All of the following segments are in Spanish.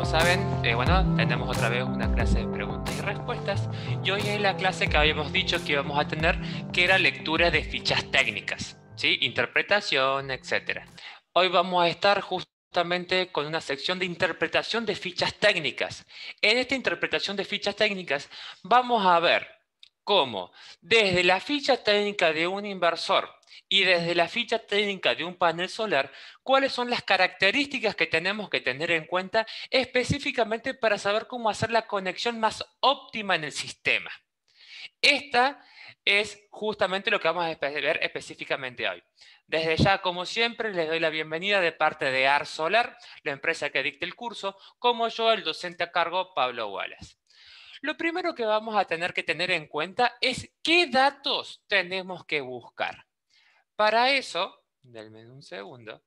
saben, bueno, tenemos otra vez una clase de preguntas y respuestas y hoy es la clase que habíamos dicho que íbamos a tener, que era lectura de fichas técnicas, ¿sí? Interpretación, etc. Hoy vamos a estar justamente con una sección de interpretación de fichas técnicas. En esta interpretación de fichas técnicas vamos a ver cómo desde la ficha técnica de un inversor y desde la ficha técnica de un panel solar, cuáles son las características que tenemos que tener en cuenta específicamente para saber cómo hacer la conexión más óptima en el sistema. Esta es justamente lo que vamos a ver específicamente hoy. Desde ya, como siempre, les doy la bienvenida de parte de AR Solar, la empresa que dicta el curso, como yo, el docente a cargo, Pablo Wallace. Lo primero que vamos a tener que tener en cuenta es qué datos tenemos que buscar. Para eso, denme un segundo,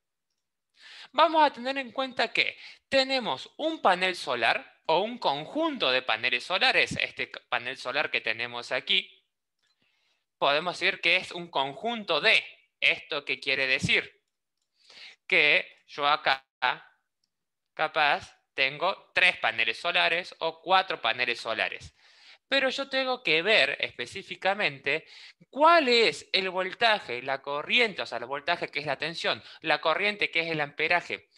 vamos a tener en cuenta que tenemos un panel solar o un conjunto de paneles solares. Este panel solar que tenemos aquí, podemos decir que es un conjunto de. ¿Esto qué quiere decir? Que yo acá, capaz, tengo 3 paneles solares o 4 paneles solares. Pero yo tengo que ver específicamente cuál es el voltaje, la corriente, o sea, el voltaje que es la tensión, la corriente que es el amperaje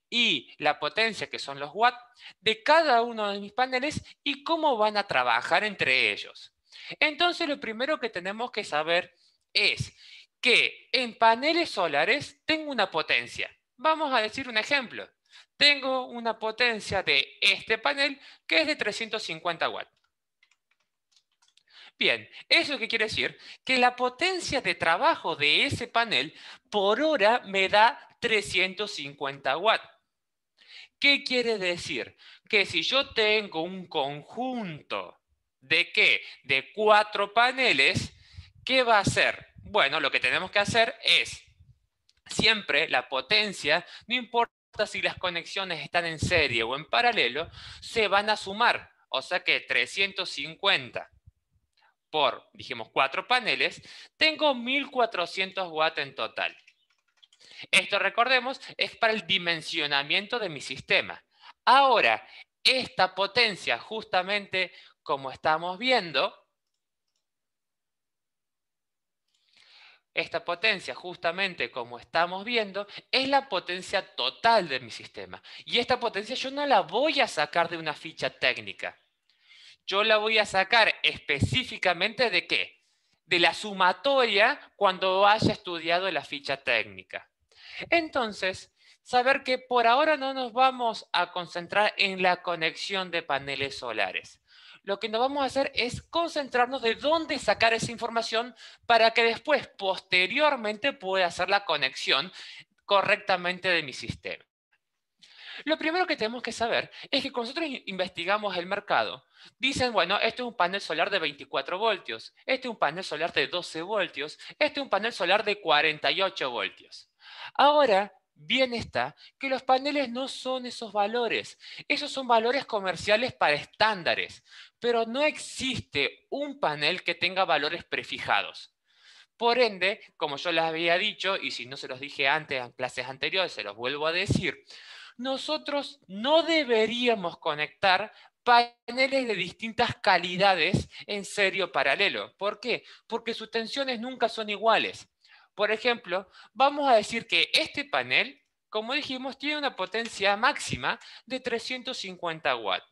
y la potencia que son los watts de cada uno de mis paneles y cómo van a trabajar entre ellos. Entonces, lo primero que tenemos que saber es que en paneles solares tengo una potencia. Vamos a decir un ejemplo. Tengo una potencia de este panel que es de 350 watts. Bien, ¿eso qué quiere decir? Que la potencia de trabajo de ese panel por hora me da 350 watts. ¿Qué quiere decir? Que si yo tengo un conjunto de ¿qué? De 4 paneles, ¿qué va a hacer? Bueno, lo que tenemos que hacer es siempre la potencia, no importa si las conexiones están en serie o en paralelo, se van a sumar. O sea que 350 por, dijimos, 4 paneles, tengo 1400 watts en total. Esto, recordemos, es para el dimensionamiento de mi sistema. Ahora, esta potencia, justamente como estamos viendo, es la potencia total de mi sistema. Y esta potencia yo no la voy a sacar de una ficha técnica. Yo la voy a sacar específicamente ¿de qué? De la sumatoria cuando haya estudiado la ficha técnica. Entonces, saber que por ahora no nos vamos a concentrar en la conexión de paneles solares. Lo que nos vamos a hacer es concentrarnos de dónde sacar esa información para que después, posteriormente, pueda hacer la conexión correctamente de mi sistema. Lo primero que tenemos que saber es que cuando nosotros investigamos el mercado, dicen, bueno, este es un panel solar de 24 voltios, este es un panel solar de 12 voltios, este es un panel solar de 48 voltios. Ahora, bien está que los paneles no son esos valores. Esos son valores comerciales para estándares, pero no existe un panel que tenga valores prefijados. Por ende, como yo les había dicho, y si no se los dije antes en clases anteriores, se los vuelvo a decir, nosotros no deberíamos conectar paneles de distintas calidades en serio paralelo. ¿Por qué? Porque sus tensiones nunca son iguales. Por ejemplo, vamos a decir que este panel, como dijimos, tiene una potencia máxima de 350 watts.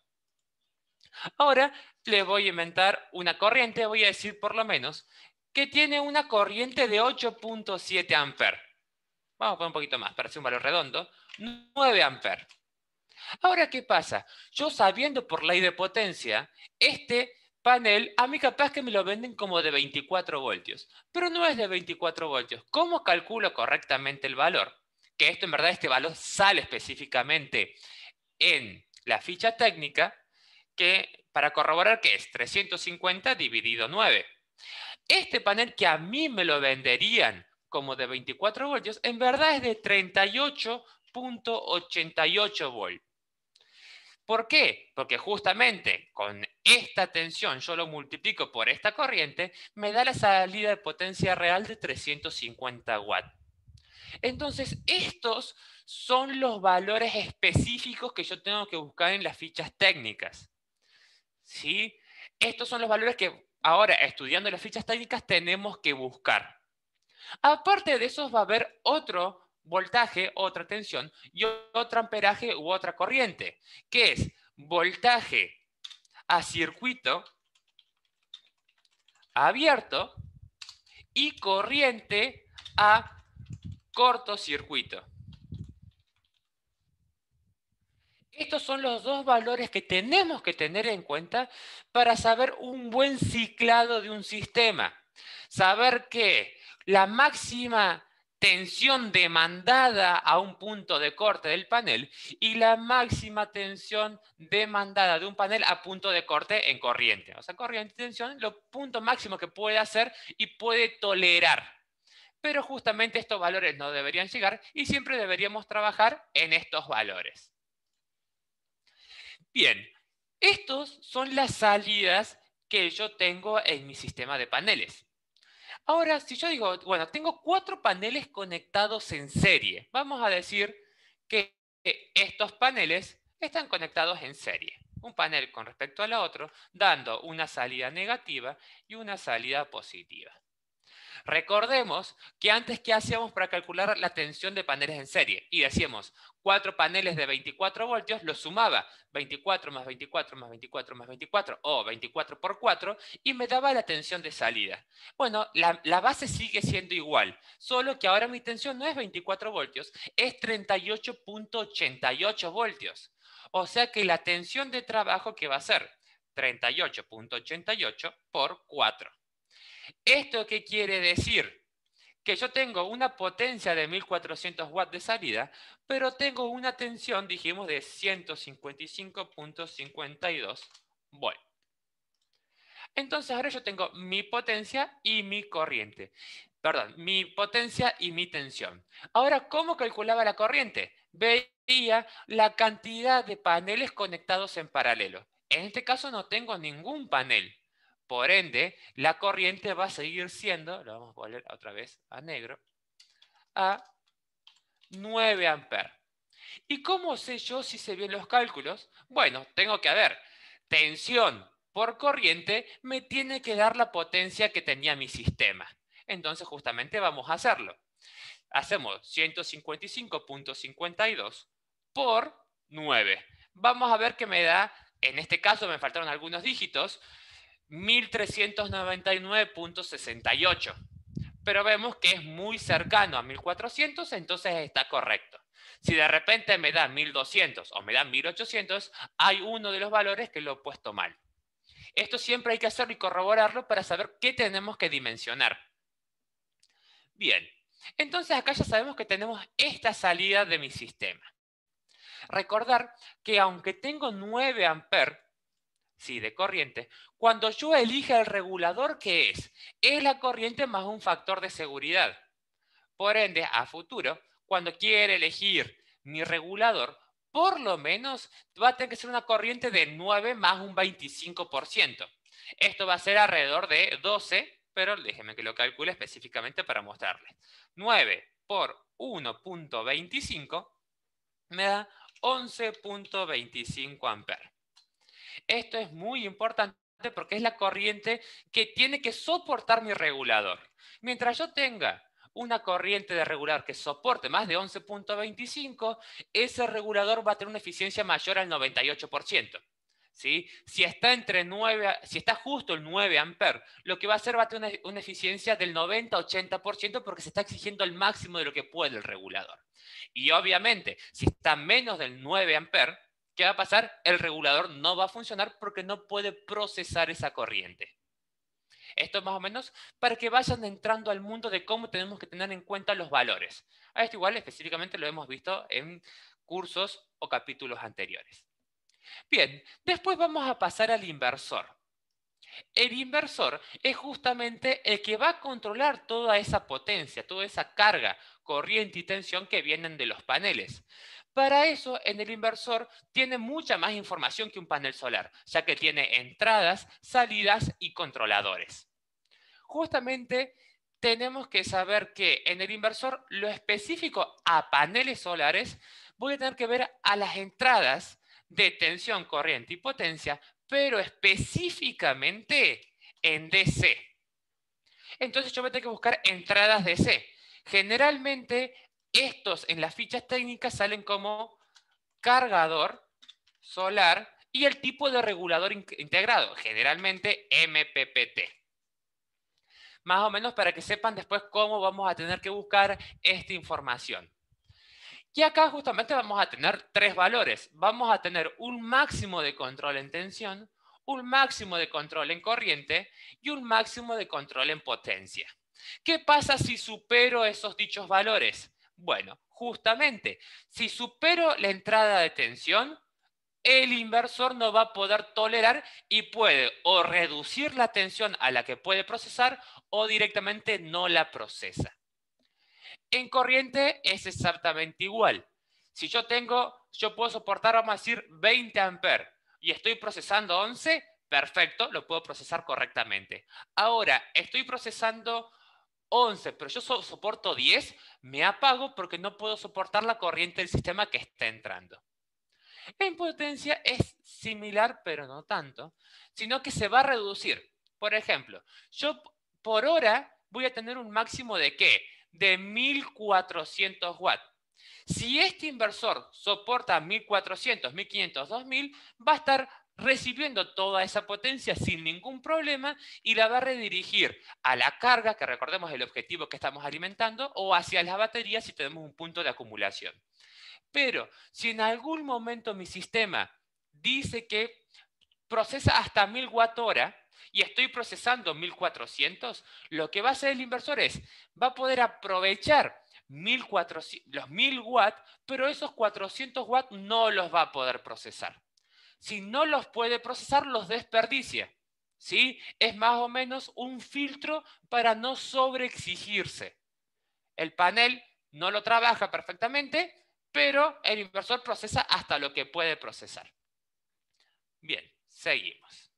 Ahora le voy a inventar una corriente, voy a decir por lo menos, que tiene una corriente de 8.7 amperes. Vamos a poner un poquito más, para hacer un valor redondo, 9 amperes. Ahora, ¿qué pasa? Yo sabiendo por ley de potencia, este panel, a mí capaz que me lo venden como de 24 voltios, pero no es de 24 voltios. ¿Cómo calculo correctamente el valor? Que esto en verdad, este valor sale específicamente en la ficha técnica, que para corroborar que es 350 dividido 9. Este panel que a mí me lo venderían como de 24 voltios, en verdad es de 38.88 volts. ¿Por qué? Porque justamente con esta tensión yo lo multiplico por esta corriente, me da la salida de potencia real de 350 watts. Entonces, estos son los valores específicos que yo tengo que buscar en las fichas técnicas. ¿Sí? Estos son los valores que ahora, estudiando las fichas técnicas, tenemos que buscar. Aparte de esos va a haber otro voltaje, otra tensión y otro amperaje u otra corriente, que es voltaje a circuito abierto y corriente a cortocircuito. Estos son los dos valores que tenemos que tener en cuenta para saber un buen ciclado de un sistema. Saber que la máxima tensión demandada a un punto de corte del panel y la máxima tensión demandada de un panel a punto de corte en corriente. O sea, corriente y tensión, lo punto máximo que puede hacer y puede tolerar. Pero justamente estos valores no deberían llegar y siempre deberíamos trabajar en estos valores. Bien, estos son las salidas que yo tengo en mi sistema de paneles. Ahora, si yo digo, bueno, tengo 4 paneles conectados en serie. Vamos a decir que estos paneles están conectados en serie. Un panel con respecto al otro, dando una salida negativa y una salida positiva. Recordemos que antes, ¿qué hacíamos para calcular la tensión de paneles en serie? Y decíamos, 4 paneles de 24 voltios, los sumaba 24 más 24 más 24 más 24 o 24 por 4 y me daba la tensión de salida. Bueno, la base sigue siendo igual, solo que ahora mi tensión no es 24 voltios, es 38.88 voltios. O sea que la tensión de trabajo que va a ser 38.88 por 4. ¿Esto qué quiere decir? Que yo tengo una potencia de 1400 watts de salida, pero tengo una tensión, dijimos, de 155.52 volts. Entonces ahora yo tengo mi potencia y mi corriente. Perdón, mi potencia y mi tensión. Ahora, ¿cómo calculaba la corriente? Veía la cantidad de paneles conectados en paralelo. En este caso no tengo ningún panel. Por ende, la corriente va a seguir siendo, lo vamos a poner otra vez a negro, a 9 amperes. ¿Y cómo sé yo si sé bien los cálculos? Bueno, tengo que ver, tensión por corriente me tiene que dar la potencia que tenía mi sistema. Entonces justamente vamos a hacerlo. Hacemos 155.52 por 9. Vamos a ver que me da, en este caso me faltaron algunos dígitos, 1399.68. Pero vemos que es muy cercano a 1400, entonces está correcto. Si de repente me da 1200 o me da 1800, hay uno de los valores que lo he puesto mal. Esto siempre hay que hacerlo y corroborarlo para saber qué tenemos que dimensionar. Bien, entonces acá ya sabemos que tenemos esta salida de mi sistema. Recordar que aunque tengo 9 amperes, sí, de corriente, cuando yo elija el regulador, ¿qué es? Es la corriente más un factor de seguridad. Por ende, a futuro, cuando quiera elegir mi regulador, por lo menos va a tener que ser una corriente de 9 más un 25%. Esto va a ser alrededor de 12, pero déjenme que lo calcule específicamente para mostrarles. 9 por 1.25 me da 11.25 amperes. Esto es muy importante porque es la corriente que tiene que soportar mi regulador. Mientras yo tenga una corriente de regulador que soporte más de 11.25, ese regulador va a tener una eficiencia mayor al 98%. ¿Sí? Si está entre 9, si está justo el 9 amperes, lo que va a hacer va a tener una eficiencia del 90-80% porque se está exigiendo el máximo de lo que puede el regulador. Y obviamente, si está menos del 9 amperes, ¿qué va a pasar? El regulador no va a funcionar porque no puede procesar esa corriente. Esto es más o menos para que vayan entrando al mundo de cómo tenemos que tener en cuenta los valores. A esto igual específicamente lo hemos visto en cursos o capítulos anteriores. Bien, después vamos a pasar al inversor. El inversor es justamente el que va a controlar toda esa potencia, toda esa carga, corriente y tensión que vienen de los paneles. Para eso, en el inversor tiene mucha más información que un panel solar, ya que tiene entradas, salidas y controladores. Justamente tenemos que saber que en el inversor, lo específico a paneles solares, voy a tener que ver a las entradas de tensión, corriente y potencia, pero específicamente en DC. Entonces yo voy a tener que buscar entradas DC. Generalmente, estos en las fichas técnicas salen como cargador solar y el tipo de regulador integrado, generalmente MPPT. Más o menos para que sepan después cómo vamos a tener que buscar esta información. Y acá justamente vamos a tener tres valores. Vamos a tener un máximo de control en tensión, un máximo de control en corriente y un máximo de control en potencia. ¿Qué pasa si supero esos dichos valores? Bueno, justamente, si supero la entrada de tensión, el inversor no va a poder tolerar y puede o reducir la tensión a la que puede procesar o directamente no la procesa. En corriente es exactamente igual. Si yo puedo soportar, vamos a decir, 20 amperes y estoy procesando 11, perfecto, lo puedo procesar correctamente. Ahora, estoy procesando 11, pero yo soporto 10, me apago porque no puedo soportar la corriente del sistema que está entrando. En potencia es similar, pero no tanto, sino que se va a reducir. Por ejemplo, yo por hora voy a tener un máximo de ¿qué? De 1400 watts. Si este inversor soporta 1400, 1500, 2000, va a estar recibiendo toda esa potencia sin ningún problema y la va a redirigir a la carga, que recordemos el objetivo que estamos alimentando, o hacia las baterías si tenemos un punto de acumulación. Pero si en algún momento mi sistema dice que procesa hasta 1000 Wh y estoy procesando 1400, lo que va a hacer el inversor va a poder aprovechar los 1000 watts, pero esos 400 watts no los va a poder procesar. Si no los puede procesar, los desperdicia. ¿Sí? Es más o menos un filtro para no sobreexigirse. El panel no lo trabaja perfectamente, pero el inversor procesa hasta lo que puede procesar. Bien, seguimos.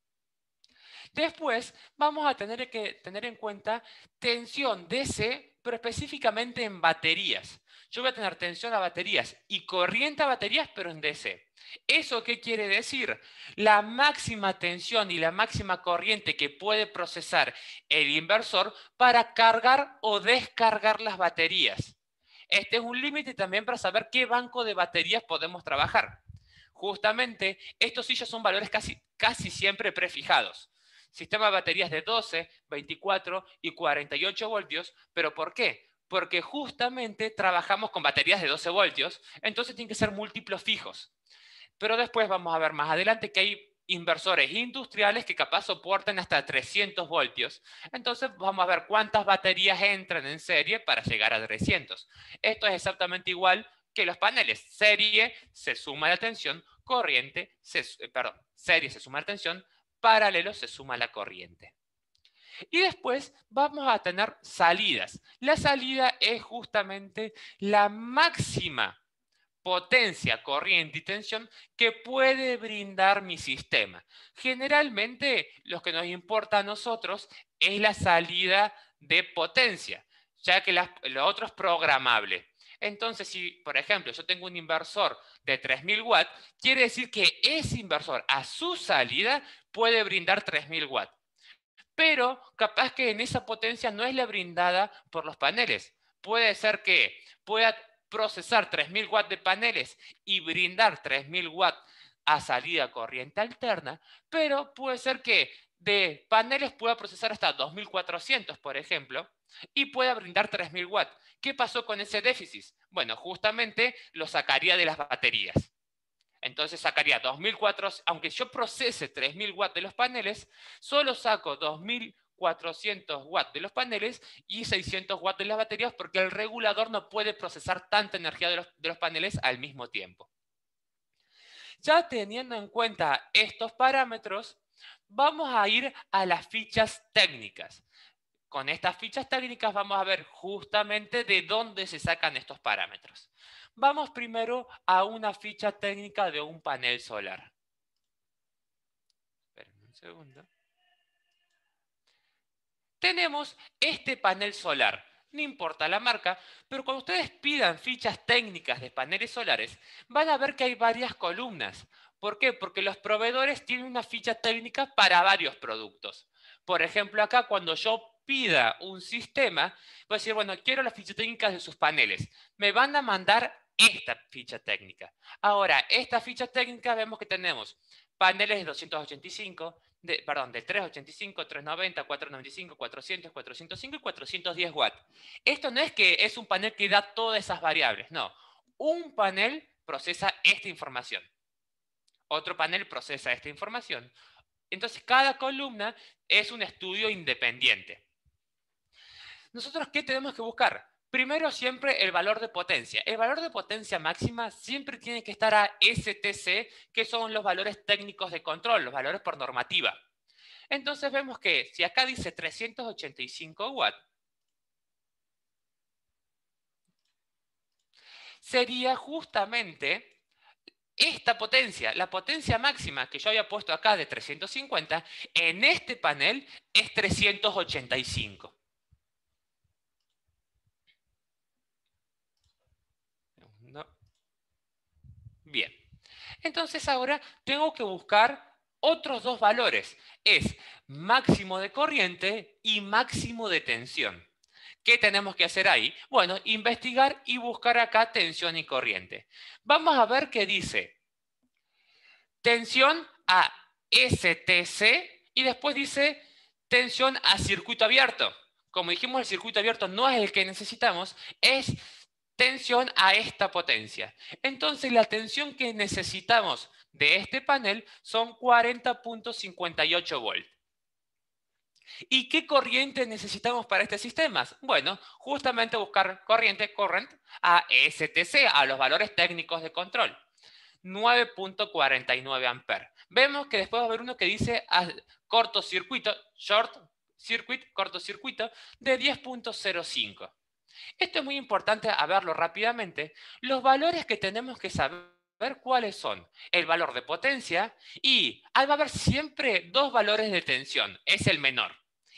Después vamos a tener que tener en cuenta tensión DC, pero específicamente en baterías. Yo voy a tener tensión a baterías y corriente a baterías, pero en DC. ¿Eso qué quiere decir? La máxima tensión y la máxima corriente que puede procesar el inversor para cargar o descargar las baterías. Este es un límite también para saber qué banco de baterías podemos trabajar. Justamente, estos sí ya son valores casi siempre prefijados. Sistema de baterías de 12, 24 y 48 voltios. ¿Pero por qué? Porque justamente trabajamos con baterías de 12 voltios, entonces tienen que ser múltiplos fijos. Pero después vamos a ver más adelante que hay inversores industriales que capaz soportan hasta 300 voltios. Entonces vamos a ver cuántas baterías entran en serie para llegar a 300. Esto es exactamente igual que los paneles. Serie se suma la tensión, serie se suma la tensión, paralelo se suma la corriente. Y después vamos a tener salidas. La salida es justamente la máxima potencia, corriente y tensión que puede brindar mi sistema. Generalmente lo que nos importa a nosotros es la salida de potencia, ya que lo otro es programable. Entonces, si, por ejemplo, yo tengo un inversor de 3000 watts, quiere decir que ese inversor a su salida puede brindar 3000 watts. Pero capaz que en esa potencia no es la brindada por los paneles. Puede ser que pueda procesar 3000 watts de paneles y brindar 3000 watts a salida corriente alterna, pero puede ser que de paneles pueda procesar hasta 2400, por ejemplo, y pueda brindar 3000 watts. ¿Qué pasó con ese déficit? Bueno, justamente lo sacaría de las baterías. Entonces sacaría 2400, aunque yo procese 3000 watts de los paneles, solo saco 2400 watts de los paneles y 600 watts de las baterías porque el regulador no puede procesar tanta energía de los paneles al mismo tiempo. Ya teniendo en cuenta estos parámetros, vamos a ir a las fichas técnicas. Con estas fichas técnicas vamos a ver justamente de dónde se sacan estos parámetros. Vamos primero a una ficha técnica de un panel solar. Esperen un segundo. tenemos este panel solar. No importa la marca, pero cuando ustedes pidan fichas técnicas de paneles solares, van a ver que hay varias columnas. ¿Por qué? Porque los proveedores tienen una ficha técnica para varios productos. Por ejemplo, acá cuando yo pida un sistema, voy a decir, bueno, quiero las fichas técnicas de sus paneles. Me van a mandar esta ficha técnica. Ahora, esta ficha técnica vemos que tenemos paneles de 285, de 385, 390, 495, 400, 405 y 410 watts. Esto no es que es un panel que da todas esas variables, no. Un panel procesa esta información. Otro panel procesa esta información. Entonces, cada columna es un estudio independiente. ¿Nosotros qué tenemos que buscar? Primero, siempre el valor de potencia. El valor de potencia máxima siempre tiene que estar a STC, que son los valores técnicos de control, los valores por normativa. Entonces vemos que si acá dice 385 watts, sería justamente esta potencia, la potencia máxima que yo había puesto acá de 350, en este panel es 385. No. Bien. Entonces ahora tengo que buscar otros dos valores. Es máximo de corriente y máximo de tensión. ¿Qué tenemos que hacer ahí? Bueno, investigar y buscar acá tensión y corriente. Vamos a ver qué dice. Tensión a STC y después dice tensión a circuito abierto. Como dijimos, el circuito abierto no es el que necesitamos, es tensión a esta potencia. Entonces, la tensión que necesitamos de este panel son 40.58 volts. ¿Y qué corriente necesitamos para este sistema? Bueno, justamente buscar corriente, current, a STC, a los valores técnicos de control. 9.49 amperes. Vemos que después va a haber uno que dice cortocircuito, short circuit, cortocircuito, de 10.05. Esto es muy importante a verlo rápidamente. Los valores que tenemos que saber cuáles son el valor de potencia y va a haber siempre dos valores de tensión, es el menor.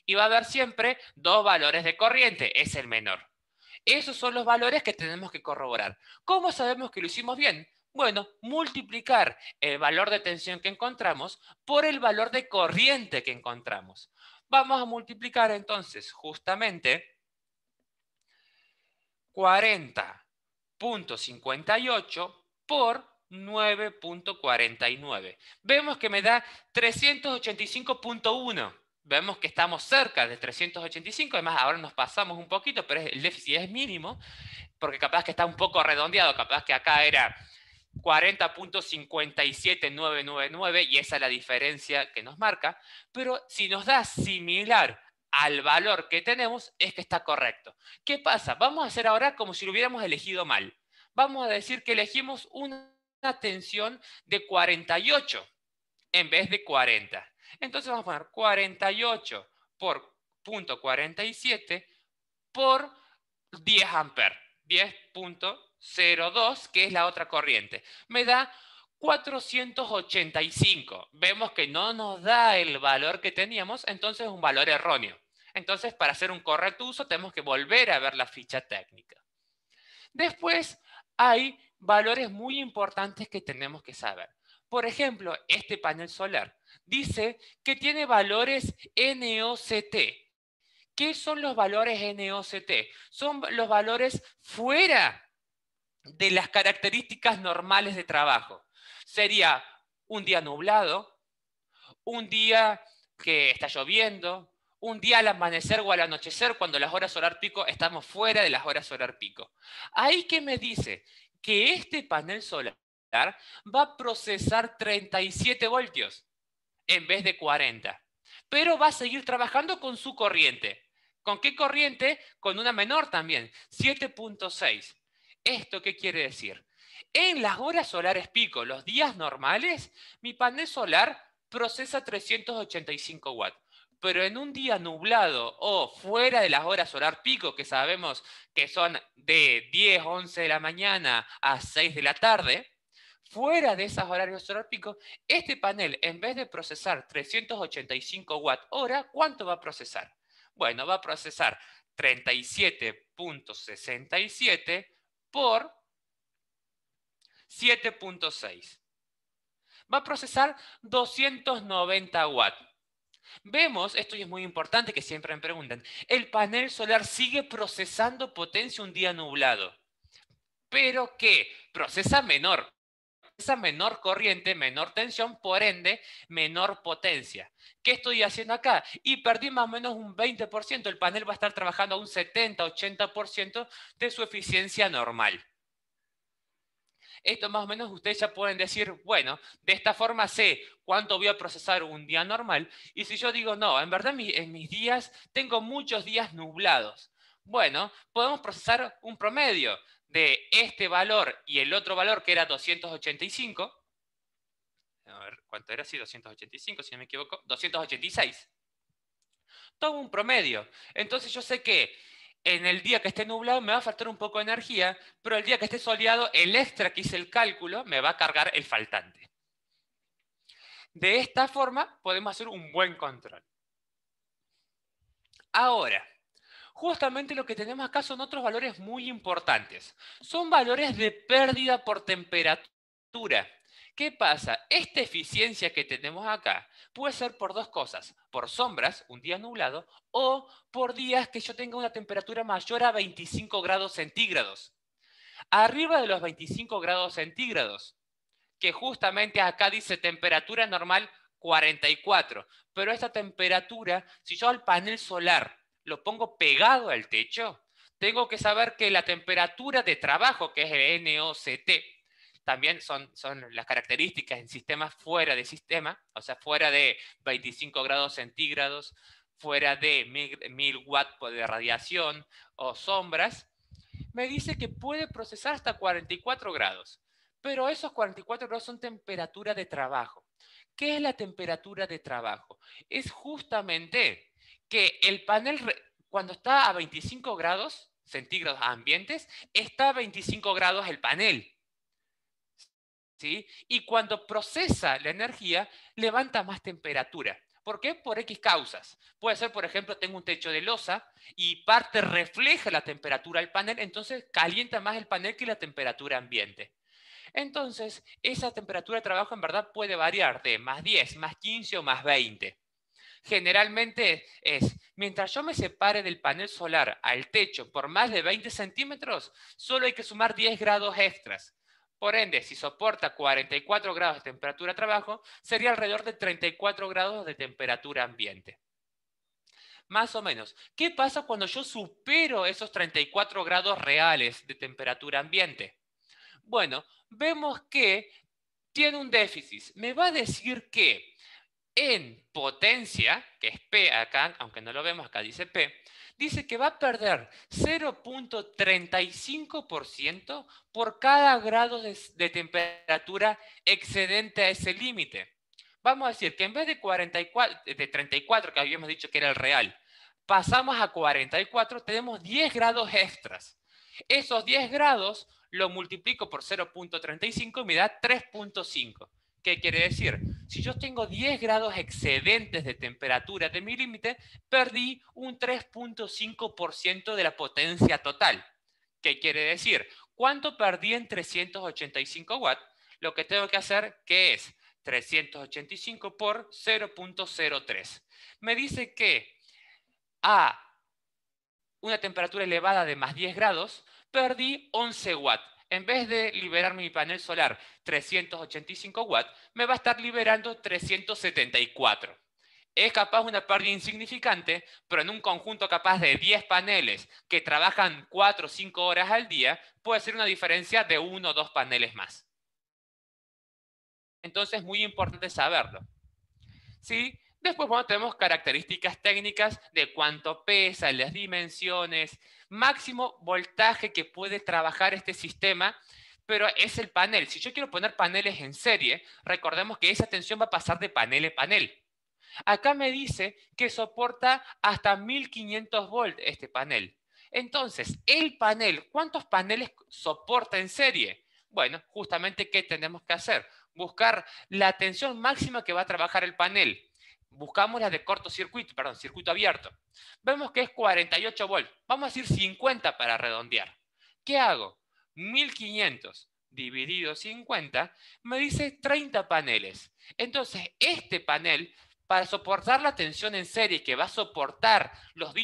Y va a haber siempre dos valores de corriente, es el menor. Esos son los valores que tenemos que corroborar. ¿Cómo sabemos que lo hicimos bien? Bueno, multiplicar el valor de tensión que encontramos por el valor de corriente que encontramos. Vamos a multiplicar entonces justamente 40.58 por 9.49. Vemos que me da 385.1. Vemos que estamos cerca de 385, además ahora nos pasamos un poquito, pero el déficit es mínimo, porque capaz que está un poco redondeado, capaz que acá era 40.57999 y esa es la diferencia que nos marca, pero si nos da similar al valor que tenemos, es que está correcto. ¿Qué pasa? Vamos a hacer ahora como si lo hubiéramos elegido mal. Vamos a decir que elegimos una tensión de 48 en vez de 40. Entonces vamos a poner 48 por 0.47 por 10 amperes. 10.02, que es la otra corriente. Me da 485. Vemos que no nos da el valor que teníamos, entonces es un valor erróneo. Entonces, para hacer un correcto uso, tenemos que volver a ver la ficha técnica. Después, hay valores muy importantes que tenemos que saber. Por ejemplo, este panel solar dice que tiene valores NOCT. ¿Qué son los valores NOCT? Son los valores fuera de las características normales de trabajo. Sería un día nublado, un día que está lloviendo, un día al amanecer o al anochecer cuando las horas solar pico estamos fuera de las horas solar pico. Ahí que me dice que este panel solar va a procesar 37 voltios en vez de 40, pero va a seguir trabajando con su corriente. ¿Con qué corriente? Con una menor también, 7.6. ¿Esto qué quiere decir? En las horas solares pico, los días normales, mi panel solar procesa 385 watts. Pero en un día nublado o fuera de las horas solar pico, que sabemos que son de 10, 11 de la mañana a 6 de la tarde, fuera de esas horarios solar pico, este panel, en vez de procesar 385 watts hora, ¿cuánto va a procesar? Bueno, va a procesar 37.67 por 7.6. Va a procesar 290 watts. Vemos, esto es muy importante que siempre me preguntan, el panel solar sigue procesando potencia un día nublado, pero que procesa menor corriente, menor tensión, por ende, menor potencia. ¿Qué estoy haciendo acá? Y perdí más o menos un 20%, el panel va a estar trabajando a un 70-80% de su eficiencia normal. Esto más o menos ustedes ya pueden decir, bueno, de esta forma sé cuánto voy a procesar un día normal. Y si yo digo, no, en verdad en mis días tengo muchos días nublados. Bueno, podemos procesar un promedio de este valor y el otro valor que era 285. A ver, ¿cuánto era? Sí, 285, si no me equivoco. 286. Todo un promedio. Entonces yo sé que en el día que esté nublado me va a faltar un poco de energía, pero el día que esté soleado, el extra que hice el cálculo me va a cargar el faltante. De esta forma podemos hacer un buen control. Ahora, justamente lo que tenemos acá son otros valores muy importantes. Son valores de pérdida por temperatura. ¿Qué pasa? Esta eficiencia que tenemos acá puede ser por dos cosas. Por sombras, un día nublado, o por días que yo tenga una temperatura mayor a 25 grados centígrados. Arriba de los 25 grados centígrados, que justamente acá dice temperatura normal 44, pero esta temperatura, si yo al panel solar lo pongo pegado al techo, tengo que saber que la temperatura de trabajo, que es el NOCT, también son las características en sistemas fuera de sistema, o sea, fuera de 25 grados centígrados, fuera de 1000 watts de radiación o sombras, me dice que puede procesar hasta 44 grados. Pero esos 44 grados son temperatura de trabajo. ¿Qué es la temperatura de trabajo? Es justamente que el panel, cuando está a 25 grados centígrados ambientes, está a 25 grados el panel. ¿Sí? Y cuando procesa la energía, levanta más temperatura. ¿Por qué? Por X causas. Puede ser, por ejemplo, tengo un techo de losa y parte refleja la temperatura del panel, entonces calienta más el panel que la temperatura ambiente. Entonces, esa temperatura de trabajo en verdad puede variar de más 10, más 15 o más 20. Generalmente es, mientras yo me separe del panel solar al techo por más de 20 centímetros, solo hay que sumar 10 grados extras. Por ende, si soporta 44 grados de temperatura de trabajo, sería alrededor de 34 grados de temperatura ambiente. Más o menos. ¿Qué pasa cuando yo supero esos 34 grados reales de temperatura ambiente? Bueno, vemos que tiene un déficit. Me va a decir que en potencia, que es P acá, aunque no lo vemos, acá dice P, dice que va a perder 0.35% por cada grado de temperatura excedente a ese límite. Vamos a decir que en vez de 34, que habíamos dicho que era el real, pasamos a 44, tenemos 10 grados extras. Esos 10 grados lo multiplico por 0.35 y me da 3.5. ¿Qué quiere decir? Si yo tengo 10 grados excedentes de temperatura de mi límite, perdí un 3.5% de la potencia total. ¿Qué quiere decir? ¿Cuánto perdí en 385 watts? Lo que tengo que hacer, ¿qué es? 385 por 0.03. Me dice que a una temperatura elevada de más 10 grados, perdí 11 watts. En vez de liberar mi panel solar 385 watts, me va a estar liberando 374. Es capaz una pérdida insignificante, pero en un conjunto capaz de 10 paneles que trabajan 4 o 5 horas al día, puede ser una diferencia de 1 o 2 paneles más. Entonces es muy importante saberlo. ¿Sí? Después, bueno, tenemos características técnicas de cuánto pesa, las dimensiones, máximo voltaje que puede trabajar este sistema, pero es el panel. Si yo quiero poner paneles en serie, recordemos que esa tensión va a pasar de panel a panel. Acá me dice que soporta hasta 1500 volts este panel. Entonces, el panel, ¿cuántos paneles soporta en serie? Bueno, justamente, ¿qué tenemos que hacer? Buscar la tensión máxima que va a trabajar el panel. buscamos la de cortocircuito, perdón, circuito abierto. Vemos que es 48 volts. Vamos a decir 50 para redondear. ¿Qué hago? 1500 dividido 50 me dice 30 paneles. Entonces, este panel, para soportar la tensión en serie que va a soportar los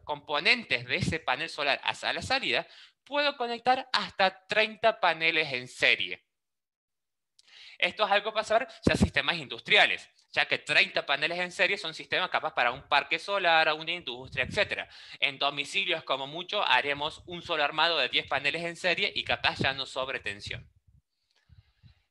componentes de ese panel solar hacia la salida, puedo conectar hasta 30 paneles en serie. Esto es algo para saber ya sistemas industriales, ya que 30 paneles en serie son sistemas capaz para un parque solar, una industria, etc. En domicilios, como mucho, haremos un solo armado de 10 paneles en serie y capaz ya no sobre tensión.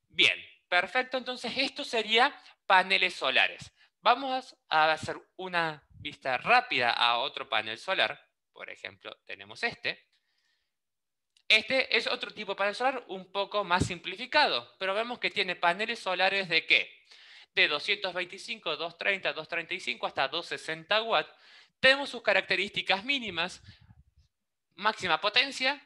Bien, perfecto. Entonces, esto sería paneles solares. Vamos a hacer una vista rápida a otro panel solar. Por ejemplo, tenemos este. Este es otro tipo de panel solar un poco más simplificado, pero vemos que tiene paneles solares ¿de qué? De 225, 230, 235 hasta 260 watts. Tenemos sus características mínimas, máxima potencia,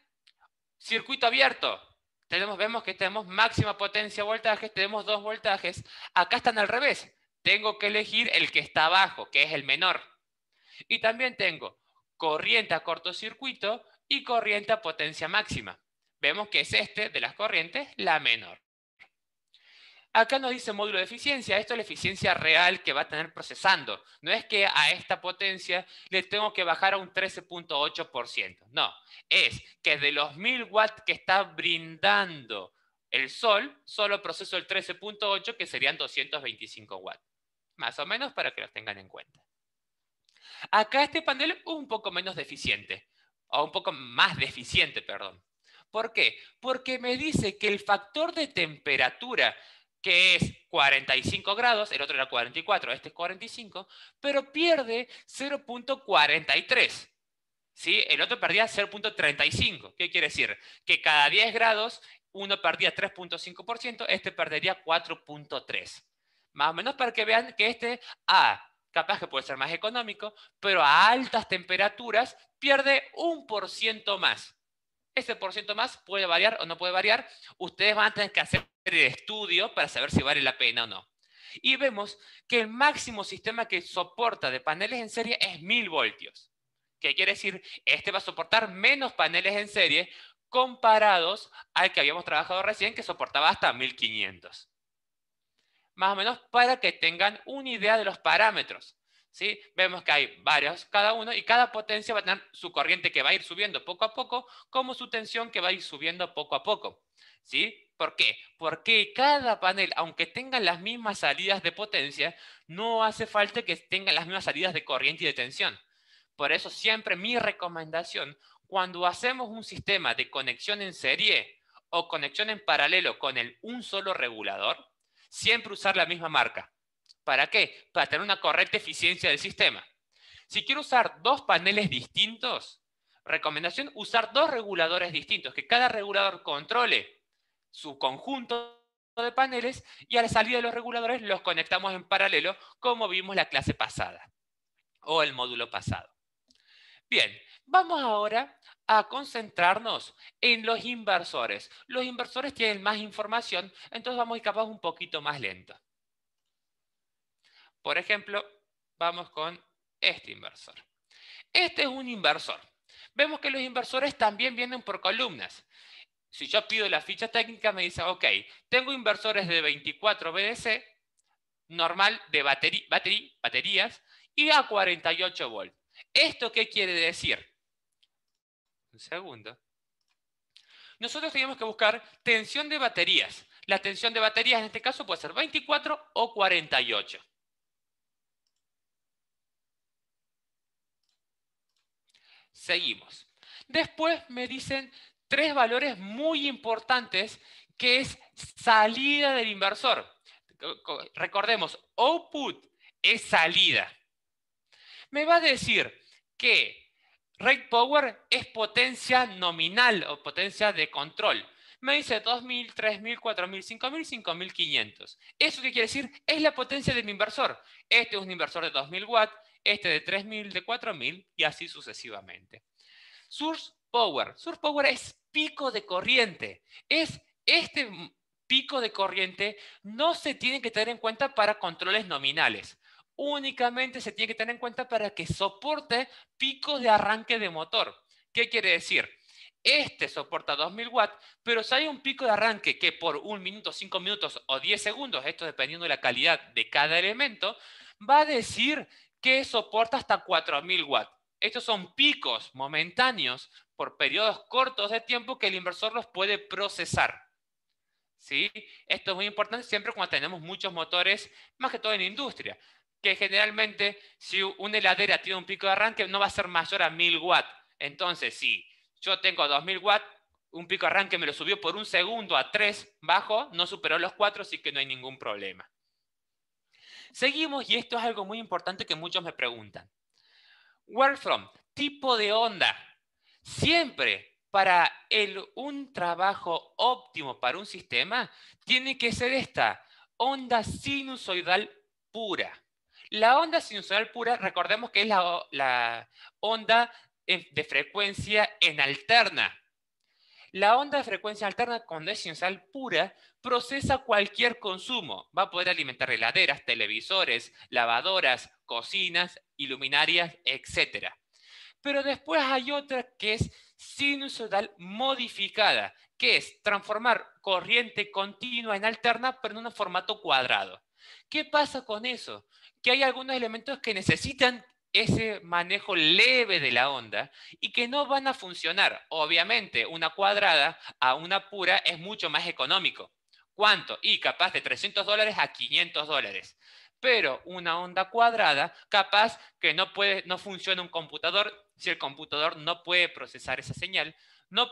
circuito abierto. Vemos que tenemos máxima potencia voltajes, tenemos 2 voltajes. Acá están al revés. Tengo que elegir el que está abajo, que es el menor. Y también tengo corriente a cortocircuito y corriente a potencia máxima. Vemos que es de las corrientes, la menor. Acá nos dice módulo de eficiencia. Esto es la eficiencia real que va a tener procesando. No es que a esta potencia le tengo que bajar a un 13.8%. No, es que de los 1000 watts que está brindando el sol, solo proceso el 13.8, que serían 225 watts. Más o menos para que los tengan en cuenta. Acá este panel es un poco menos deficiente, o un poco más deficiente, perdón. ¿Por qué? Porque me dice que el factor de temperatura, que es 45 grados, el otro era 44, este es 45, pero pierde 0.43. ¿Sí? El otro perdía 0.35. ¿Qué quiere decir? Que cada 10 grados uno perdía 3.5%, este perdería 4.3. Más o menos para que vean que este capaz que puede ser más económico, pero a altas temperaturas pierde 1% más. Ese por ciento más puede variar o no puede variar. Ustedes van a tener que hacer el estudio para saber si vale la pena o no. Y vemos que el máximo sistema que soporta de paneles en serie es 1000 voltios. ¿Qué quiere decir? Este va a soportar menos paneles en serie comparados al que habíamos trabajado recién, que soportaba hasta 1500. Más o menos para que tengan una idea de los parámetros. ¿Sí? Vemos que hay varios cada uno y cada potencia va a tener su corriente que va a ir subiendo poco a poco, como su tensión que va a ir subiendo poco a poco. ¿Sí? ¿Por qué? Porque cada panel, aunque tengan las mismas salidas de potencia, no hace falta que tengan las mismas salidas de corriente y de tensión. Por eso siempre mi recomendación, cuando hacemos un sistema de conexión en serie o conexión en paralelo con un solo regulador, siempre usar la misma marca. ¿Para qué? Para tener una correcta eficiencia del sistema. Si quiero usar dos paneles distintos, recomendación, usar dos reguladores distintos, que cada regulador controle su conjunto de paneles y a la salida de los reguladores los conectamos en paralelo, como vimos la clase pasada o el módulo pasado. Bien, vamos ahora a concentrarnos en los inversores. Los inversores tienen más información, entonces vamos a ir capaz un poquito más lento. Por ejemplo, vamos con este inversor. Este es un inversor. Vemos que los inversores también vienen por columnas. Si yo pido la ficha técnica, me dice, ok, tengo inversores de 24 VDC, normal de baterías, y a 48 volts. ¿Esto qué quiere decir? Un segundo. Nosotros tenemos que buscar tensión de baterías. La tensión de baterías en este caso puede ser 24 o 48. Seguimos. Después me dicen tres valores muy importantes que es salida del inversor. Recordemos, output es salida. Me va a decir que rate power es potencia nominal o potencia de control. Me dice 2000, 3000, 4000, 5000, 5500. ¿Eso qué quiere decir? Es la potencia de mi inversor. Este es un inversor de 2000 watts, este de 3000, de 4000 y así sucesivamente. Source power. Source power es pico de corriente. Este pico de corriente no se tiene que tener en cuenta para controles nominales. únicamente se tiene que tener en cuenta para que soporte picos de arranque de motor. ¿Qué quiere decir? Este soporta 2000 watts, pero si hay un pico de arranque que por 1 minuto, 5 minutos o 10 segundos, esto dependiendo de la calidad de cada elemento, va a decir que soporta hasta 4000 watts. Estos son picos momentáneos por periodos cortos de tiempo que el inversor los puede procesar. ¿Sí? Esto es muy importante siempre cuando tenemos muchos motores, más que todo en industria, que generalmente si una heladera tiene un pico de arranque no va a ser mayor a 1000 watts. Entonces, si yo tengo 2000 watts, un pico de arranque me lo subió por un segundo a 3 bajo, no superó los 4, así que no hay ningún problema. Seguimos, y esto es algo muy importante que muchos me preguntan. Where from? Tipo de onda. Siempre para un trabajo óptimo para un sistema, tiene que ser esta onda sinusoidal pura. La onda sinusoidal pura, recordemos que es la onda de frecuencia en alterna. La onda de frecuencia alterna, cuando es sinusoidal pura, procesa cualquier consumo. Va a poder alimentar heladeras, televisores, lavadoras, cocinas, iluminarias, etc. Pero después hay otra que es sinusoidal modificada, que es transformar corriente continua en alterna, pero en un formato cuadrado. ¿Qué pasa con eso? Que hay algunos elementos que necesitan ese manejo leve de la onda y que no van a funcionar. Obviamente, una cuadrada a una pura es mucho más económico. ¿Cuánto? Y capaz de $300 a $500. Pero una onda cuadrada, capaz que no funciona un computador si el computador no puede procesar esa señal, no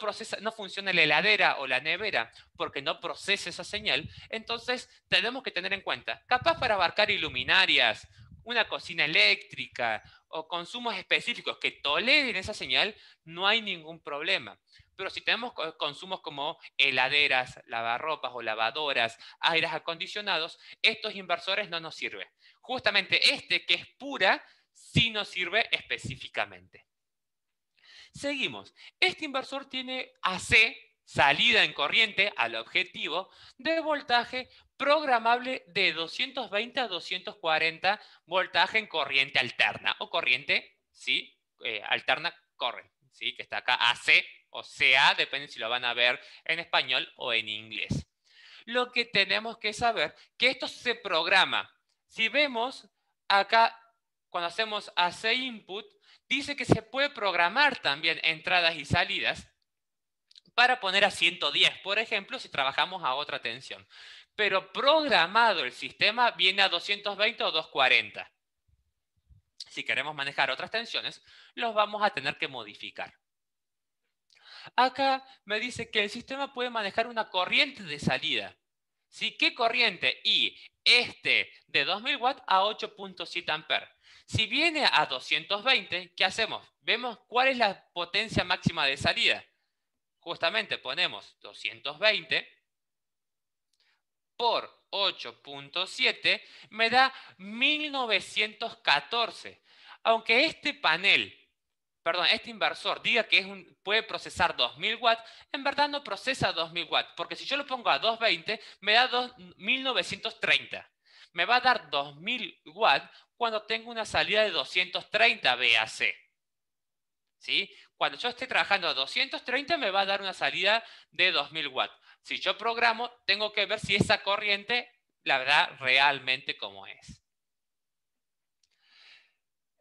funciona la heladera o la nevera porque no procesa esa señal. Entonces tenemos que tener en cuenta, capaz para abarcar iluminarias, una cocina eléctrica o consumos específicos que toleren esa señal, no hay ningún problema. Pero si tenemos consumos como heladeras, lavarropas o lavadoras, aires acondicionados, estos inversores no nos sirven. Justamente este, que es pura, sí nos sirve específicamente. Seguimos. Este inversor tiene AC, salida en corriente al objetivo, de voltaje programable de 220 a 240 voltaje en corriente alterna o corriente, ¿sí? Alterna corre, ¿sí? Que está acá AC o CA, depende si lo van a ver en español o en inglés. Lo que tenemos que saber que esto se programa. Si vemos acá, cuando hacemos AC input, dice que se puede programar también entradas y salidas para poner a 110, por ejemplo, si trabajamos a otra tensión. Pero programado el sistema viene a 220 o 240. Si queremos manejar otras tensiones, los vamos a tener que modificar. Acá me dice que el sistema puede manejar una corriente de salida. ¿Sí? ¿Qué corriente? Y este de 2000 watts a 8.7 amperes. Si viene a 220, ¿qué hacemos? Vemos cuál es la potencia máxima de salida. Justamente ponemos 220 por 8.7, me da 1914. Aunque este inversor diga que puede procesar 2000 watts, en verdad no procesa 2000 watts, porque si yo lo pongo a 220, me da 1930. Me va a dar 2000 watts cuando tengo una salida de 230 VAC. ¿Sí? Cuando yo esté trabajando a 230, me va a dar una salida de 2000 watts. Si yo programo, tengo que ver si esa corriente la da realmente como es.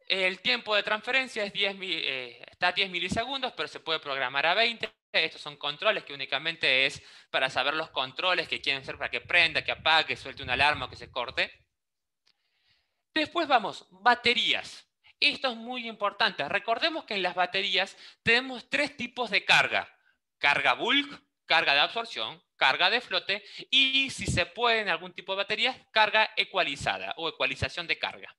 El tiempo de transferencia es está a 10 milisegundos, pero se puede programar a 20. Estos son controles que únicamente es para saber los controles que quieren ser para que prenda, que apague, que suelte una alarma o que se corte. Después vamos, baterías. Esto es muy importante. Recordemos que en las baterías tenemos 3 tipos de carga. Carga bulk, carga de absorción, carga de flote y, si se puede en algún tipo de baterías, carga ecualizada o ecualización de carga.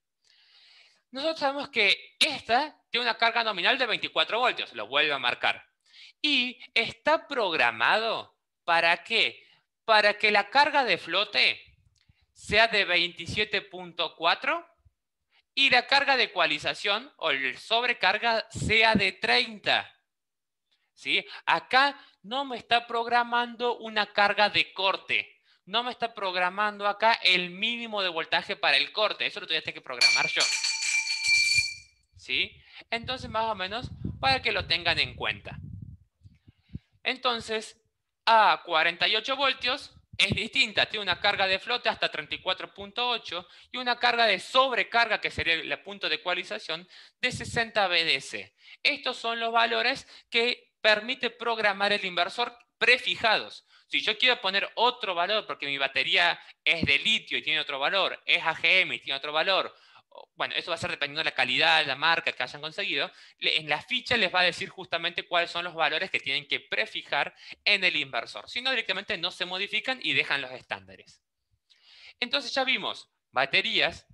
Nosotros sabemos que esta tiene una carga nominal de 24 voltios, lo vuelvo a marcar. Y está programado ¿para qué? Para que la carga de flote sea de 27.4 y la carga de ecualización o el sobrecarga sea de 30. ¿Sí? Acá no me está programando una carga de corte. no me está programando acá el mínimo de voltaje para el corte. Eso lo tuviera que programar yo. ¿Sí? Entonces, más o menos, para que lo tengan en cuenta. Entonces, a 48 voltios es distinta. Tiene una carga de flote hasta 34.8 y una carga de sobrecarga, que sería el punto de ecualización, de 60 VDC. Estos son los valores que permite programar el inversor prefijados. Si yo quiero poner otro valor, porque mi batería es de litio y tiene otro valor, es AGM y tiene otro valor, bueno, eso va a ser dependiendo de la calidad, la marca que hayan conseguido, en la ficha les va a decir justamente cuáles son los valores que tienen que prefijar en el inversor. Si no, directamente no se modifican y dejan los estándares. Entonces ya vimos baterías,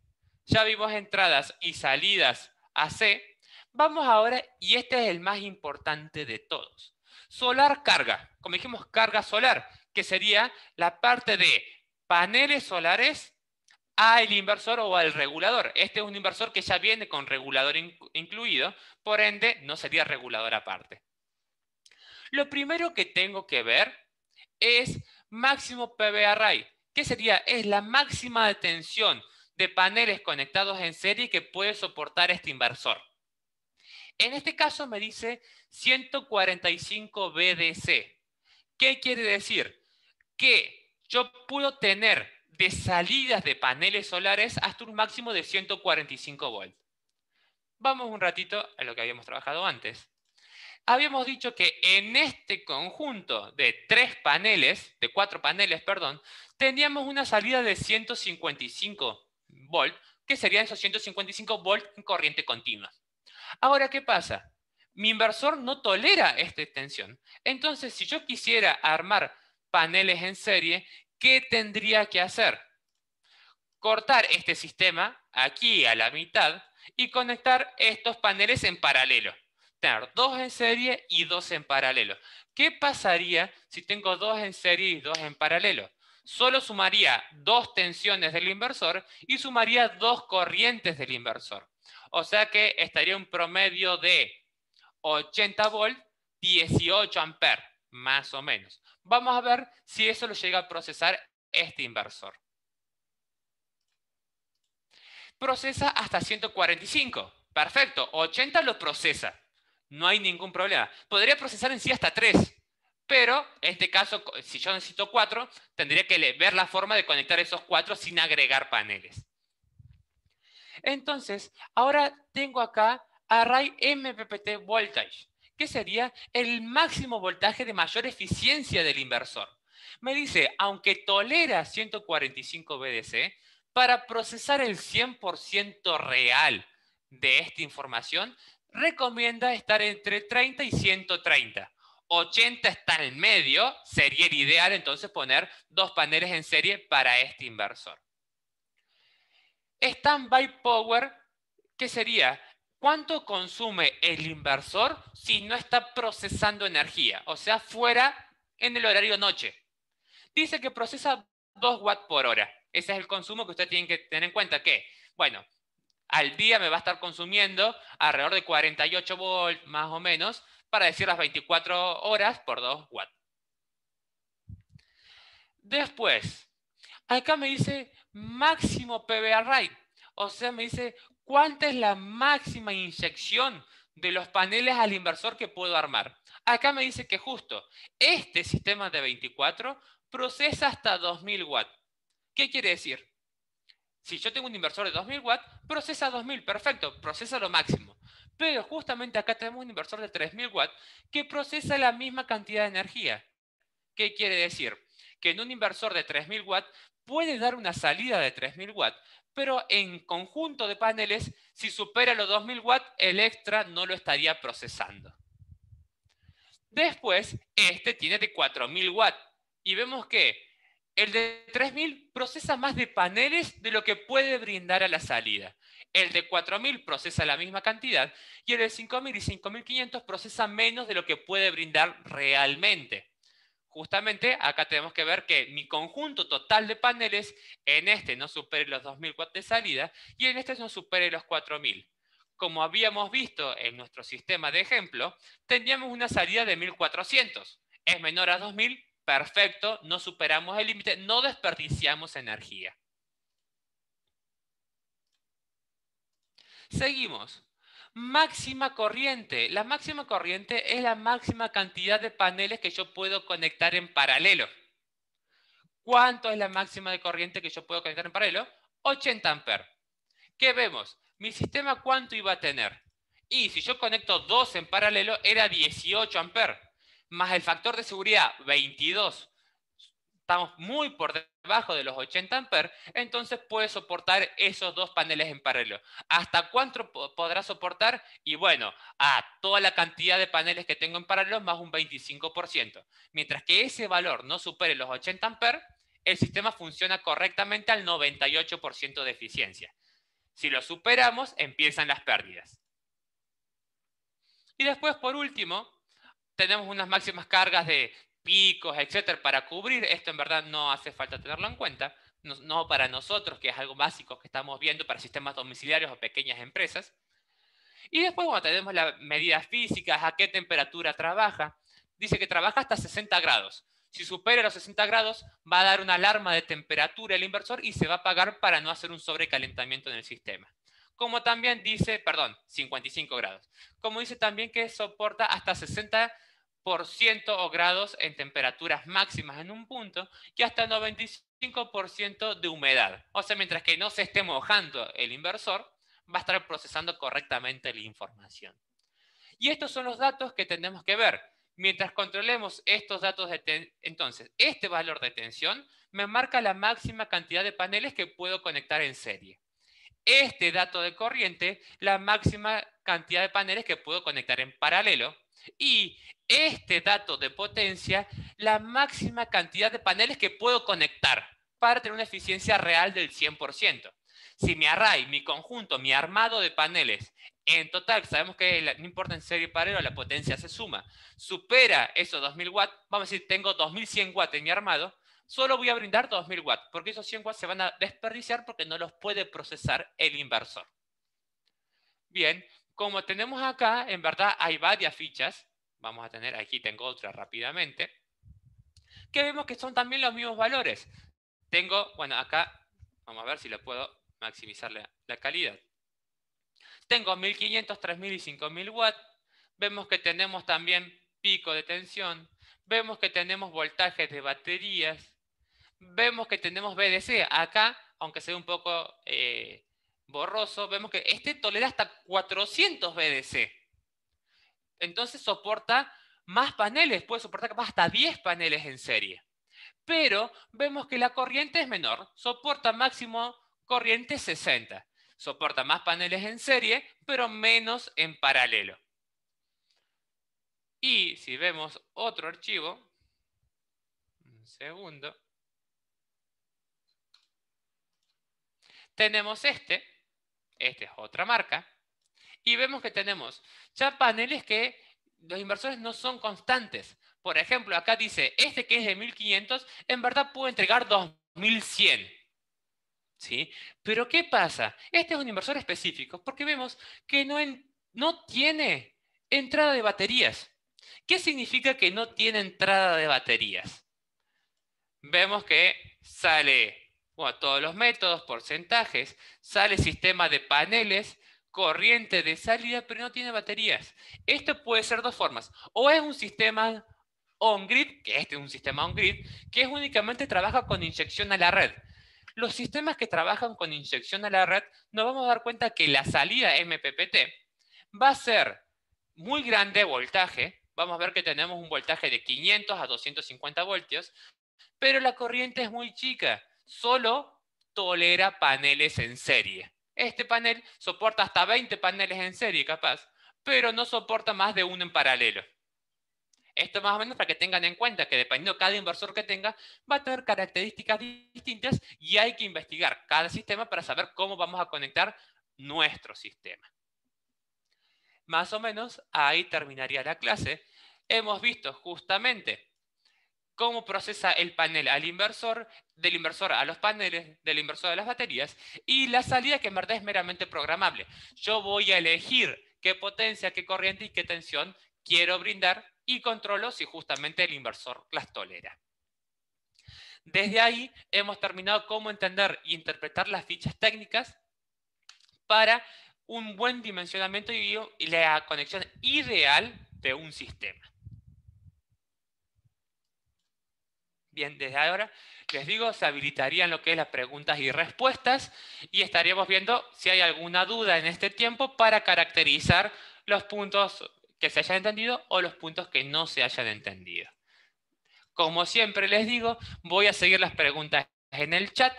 ya vimos entradas y salidas AC. Vamos ahora, y este es el más importante de todos. Solar carga, como dijimos, carga solar, que sería la parte de paneles solares al inversor o al regulador. Este es un inversor que ya viene con regulador incluido, por ende no sería regulador aparte. Lo primero que tengo que ver es máximo PV array. ¿Qué sería? Es la máxima de tensión de paneles conectados en serie que puede soportar este inversor. En este caso me dice 145 VDC. ¿Qué quiere decir? Que yo puedo tener de salidas de paneles solares hasta un máximo de 145 volts. Vamos un ratito a lo que habíamos trabajado antes. Habíamos dicho que en este conjunto de 4 paneles, perdón, teníamos una salida de 155 volts, que serían esos 155 volts en corriente continua. Ahora, ¿qué pasa? Mi inversor no tolera esta extensión. Entonces, si yo quisiera armar paneles en serie, ¿qué tendría que hacer? Cortar este sistema aquí a la mitad y conectar estos paneles en paralelo. Tener 2 en serie y 2 en paralelo. ¿Qué pasaría si tengo 2 en serie y 2 en paralelo? Solo sumaría 2 tensiones del inversor y sumaría 2 corrientes del inversor. O sea que estaría un promedio de 80 volts, 18 amperes, más o menos. Vamos a ver si eso lo llega a procesar este inversor. Procesa hasta 145. Perfecto, 80 lo procesa. No hay ningún problema. Podría procesar en sí hasta 3. Pero en este caso, si yo necesito 4, tendría que ver la forma de conectar esos 4 sin agregar paneles. Entonces, ahora tengo acá Array MPPT Voltage, que sería el máximo voltaje de mayor eficiencia del inversor. Me dice, aunque tolera 145 VDC, para procesar el 100% real de esta información, recomienda estar entre 30 y 130. 80 está en el medio, sería el ideal entonces poner 2 paneles en serie para este inversor. Standby power, ¿qué sería? ¿Cuánto consume el inversor si no está procesando energía? O sea, fuera en el horario noche. Dice que procesa 2 watts por hora. Ese es el consumo que usted tiene que tener en cuenta. Que, bueno, al día me va a estar consumiendo alrededor de 48 volts más o menos, para decir las 24 horas por 2 watts. Después, acá me dice máximo PV array. O sea, me dice cuánta es la máxima inyección de los paneles al inversor que puedo armar. Acá me dice que justo este sistema de 24 procesa hasta 2000 watts. ¿Qué quiere decir? Si yo tengo un inversor de 2000 watts, procesa 2000, perfecto, procesa lo máximo. Pero justamente acá tenemos un inversor de 3000 watts que procesa la misma cantidad de energía. ¿Qué quiere decir? Que en un inversor de 3000 watts puede dar una salida de 3000 watts, pero en conjunto de paneles, si supera los 2000 watts, el extra no lo estaría procesando. Después, este tiene de 4000 watts y vemos que el de 3000 procesa más de paneles de lo que puede brindar a la salida. El de 4000 procesa la misma cantidad y el de 5000 y 5500 procesa menos de lo que puede brindar realmente. Justamente acá tenemos que ver que mi conjunto total de paneles en este no supere los 2000 watts de salida y en este no supere los 4000. Como habíamos visto en nuestro sistema de ejemplo, teníamos una salida de 1400. Es menor a 2000, Perfecto, no superamos el límite, no desperdiciamos energía. Seguimos. Máxima corriente. La máxima corriente es la máxima cantidad de paneles que yo puedo conectar en paralelo. ¿Cuánto es la máxima de corriente que yo puedo conectar en paralelo? 80 amperes. ¿Qué vemos? Mi sistema, ¿cuánto iba a tener? Y si yo conecto 2 en paralelo, era 18 amperes. Más el factor de seguridad, 22. Estamos muy por debajo de los 80 amperes, entonces puede soportar esos dos paneles en paralelo. ¿Hasta cuánto podrá soportar? Y bueno, a toda la cantidad de paneles que tengo en paralelo más un 25%. Mientras que ese valor no supere los 80 amperes, el sistema funciona correctamente al 98% de eficiencia. Si lo superamos, empiezan las pérdidas. Y después, por último, tenemos unas máximas cargas de picos, etcétera, para cubrir. Esto en verdad no hace falta tenerlo en cuenta. No para nosotros, que es algo básico que estamos viendo para sistemas domiciliarios o pequeñas empresas. Y después, bueno, tenemos las medidas físicas, a qué temperatura trabaja. Dice que trabaja hasta 60 grados. Si supera los 60 grados, va a dar una alarma de temperatura el inversor y se va a apagar para no hacer un sobrecalentamiento en el sistema. Como también dice, perdón, 55 grados. Como dice también que soporta hasta 60% o grados en temperaturas máximas en un punto y hasta 95% de humedad. O sea, mientras que no se esté mojando el inversor, va a estar procesando correctamente la información. Y estos son los datos que tenemos que ver. Mientras controlemos estos datos, entonces, este valor de tensión me marca la máxima cantidad de paneles que puedo conectar en serie. Este dato de corriente, la máxima cantidad de paneles que puedo conectar en paralelo. Y este dato de potencia, la máxima cantidad de paneles que puedo conectar para tener una eficiencia real del 100%. Si mi array, mi conjunto, mi armado de paneles, en total, sabemos que no importa en serie o paralelo, la potencia se suma, supera esos 2000 watts, vamos a decir, tengo 2100 watts en mi armado, solo voy a brindar 2000 watts, porque esos 100 watts se van a desperdiciar porque no los puede procesar el inversor. Bien, como tenemos acá, en verdad hay varias fichas, vamos a tener, aquí tengo otra rápidamente, que vemos que son también los mismos valores. Tengo, bueno, acá, vamos a ver si le puedo maximizar la calidad. Tengo 1500, 3000 y 5000 watts. Vemos que tenemos también pico de tensión. Vemos que tenemos voltajes de baterías. Vemos que tenemos BDC. Acá, aunque sea un poco borroso, vemos que este tolera hasta 400 BDC. Entonces soporta más paneles. Puede soportar hasta 10 paneles en serie. Pero vemos que la corriente es menor. Soporta máximo corriente 60. Soporta más paneles en serie, pero menos en paralelo. Y si vemos otro archivo, un segundo, tenemos este es otra marca, y vemos que tenemos ya paneles que los inversores no son constantes. Por ejemplo, acá dice, este que es de 1500, en verdad puede entregar 2100. ¿Sí? Pero ¿qué pasa? Este es un inversor específico porque vemos que no tiene entrada de baterías. ¿Qué significa que no tiene entrada de baterías? Vemos que sale, bueno, todos los métodos, porcentajes, sale sistema de paneles, corriente de salida, pero no tiene baterías. Esto puede ser dos formas. O es un sistema on-grid, que este es un sistema on-grid, que únicamente trabaja con inyección a la red. Los sistemas que trabajan con inyección a la red, nos vamos a dar cuenta que la salida MPPT va a ser muy grande voltaje. Vamos a ver que tenemos un voltaje de 500 a 250 voltios, pero la corriente es muy chica. Solo tolera paneles en serie. Este panel soporta hasta 20 paneles en serie, capaz, pero no soporta más de uno en paralelo. Esto más o menos para que tengan en cuenta que dependiendo de cada inversor que tenga, va a tener características distintas y hay que investigar cada sistema para saber cómo vamos a conectar nuestro sistema. Más o menos ahí terminaría la clase. Hemos visto justamente cómo procesa el panel al inversor, del inversor a los paneles, del inversor a las baterías, y la salida que en verdad es meramente programable. Yo voy a elegir qué potencia, qué corriente y qué tensión quiero brindar y controlo si justamente el inversor las tolera. Desde ahí hemos terminado cómo entender e interpretar las fichas técnicas para un buen dimensionamiento y la conexión ideal de un sistema. Bien, desde ahora les digo, se habilitarían lo que es las preguntas y respuestas y estaríamos viendo si hay alguna duda en este tiempo para caracterizar los puntos que se hayan entendido o los puntos que no se hayan entendido. Como siempre les digo, voy a seguir las preguntas en el chat.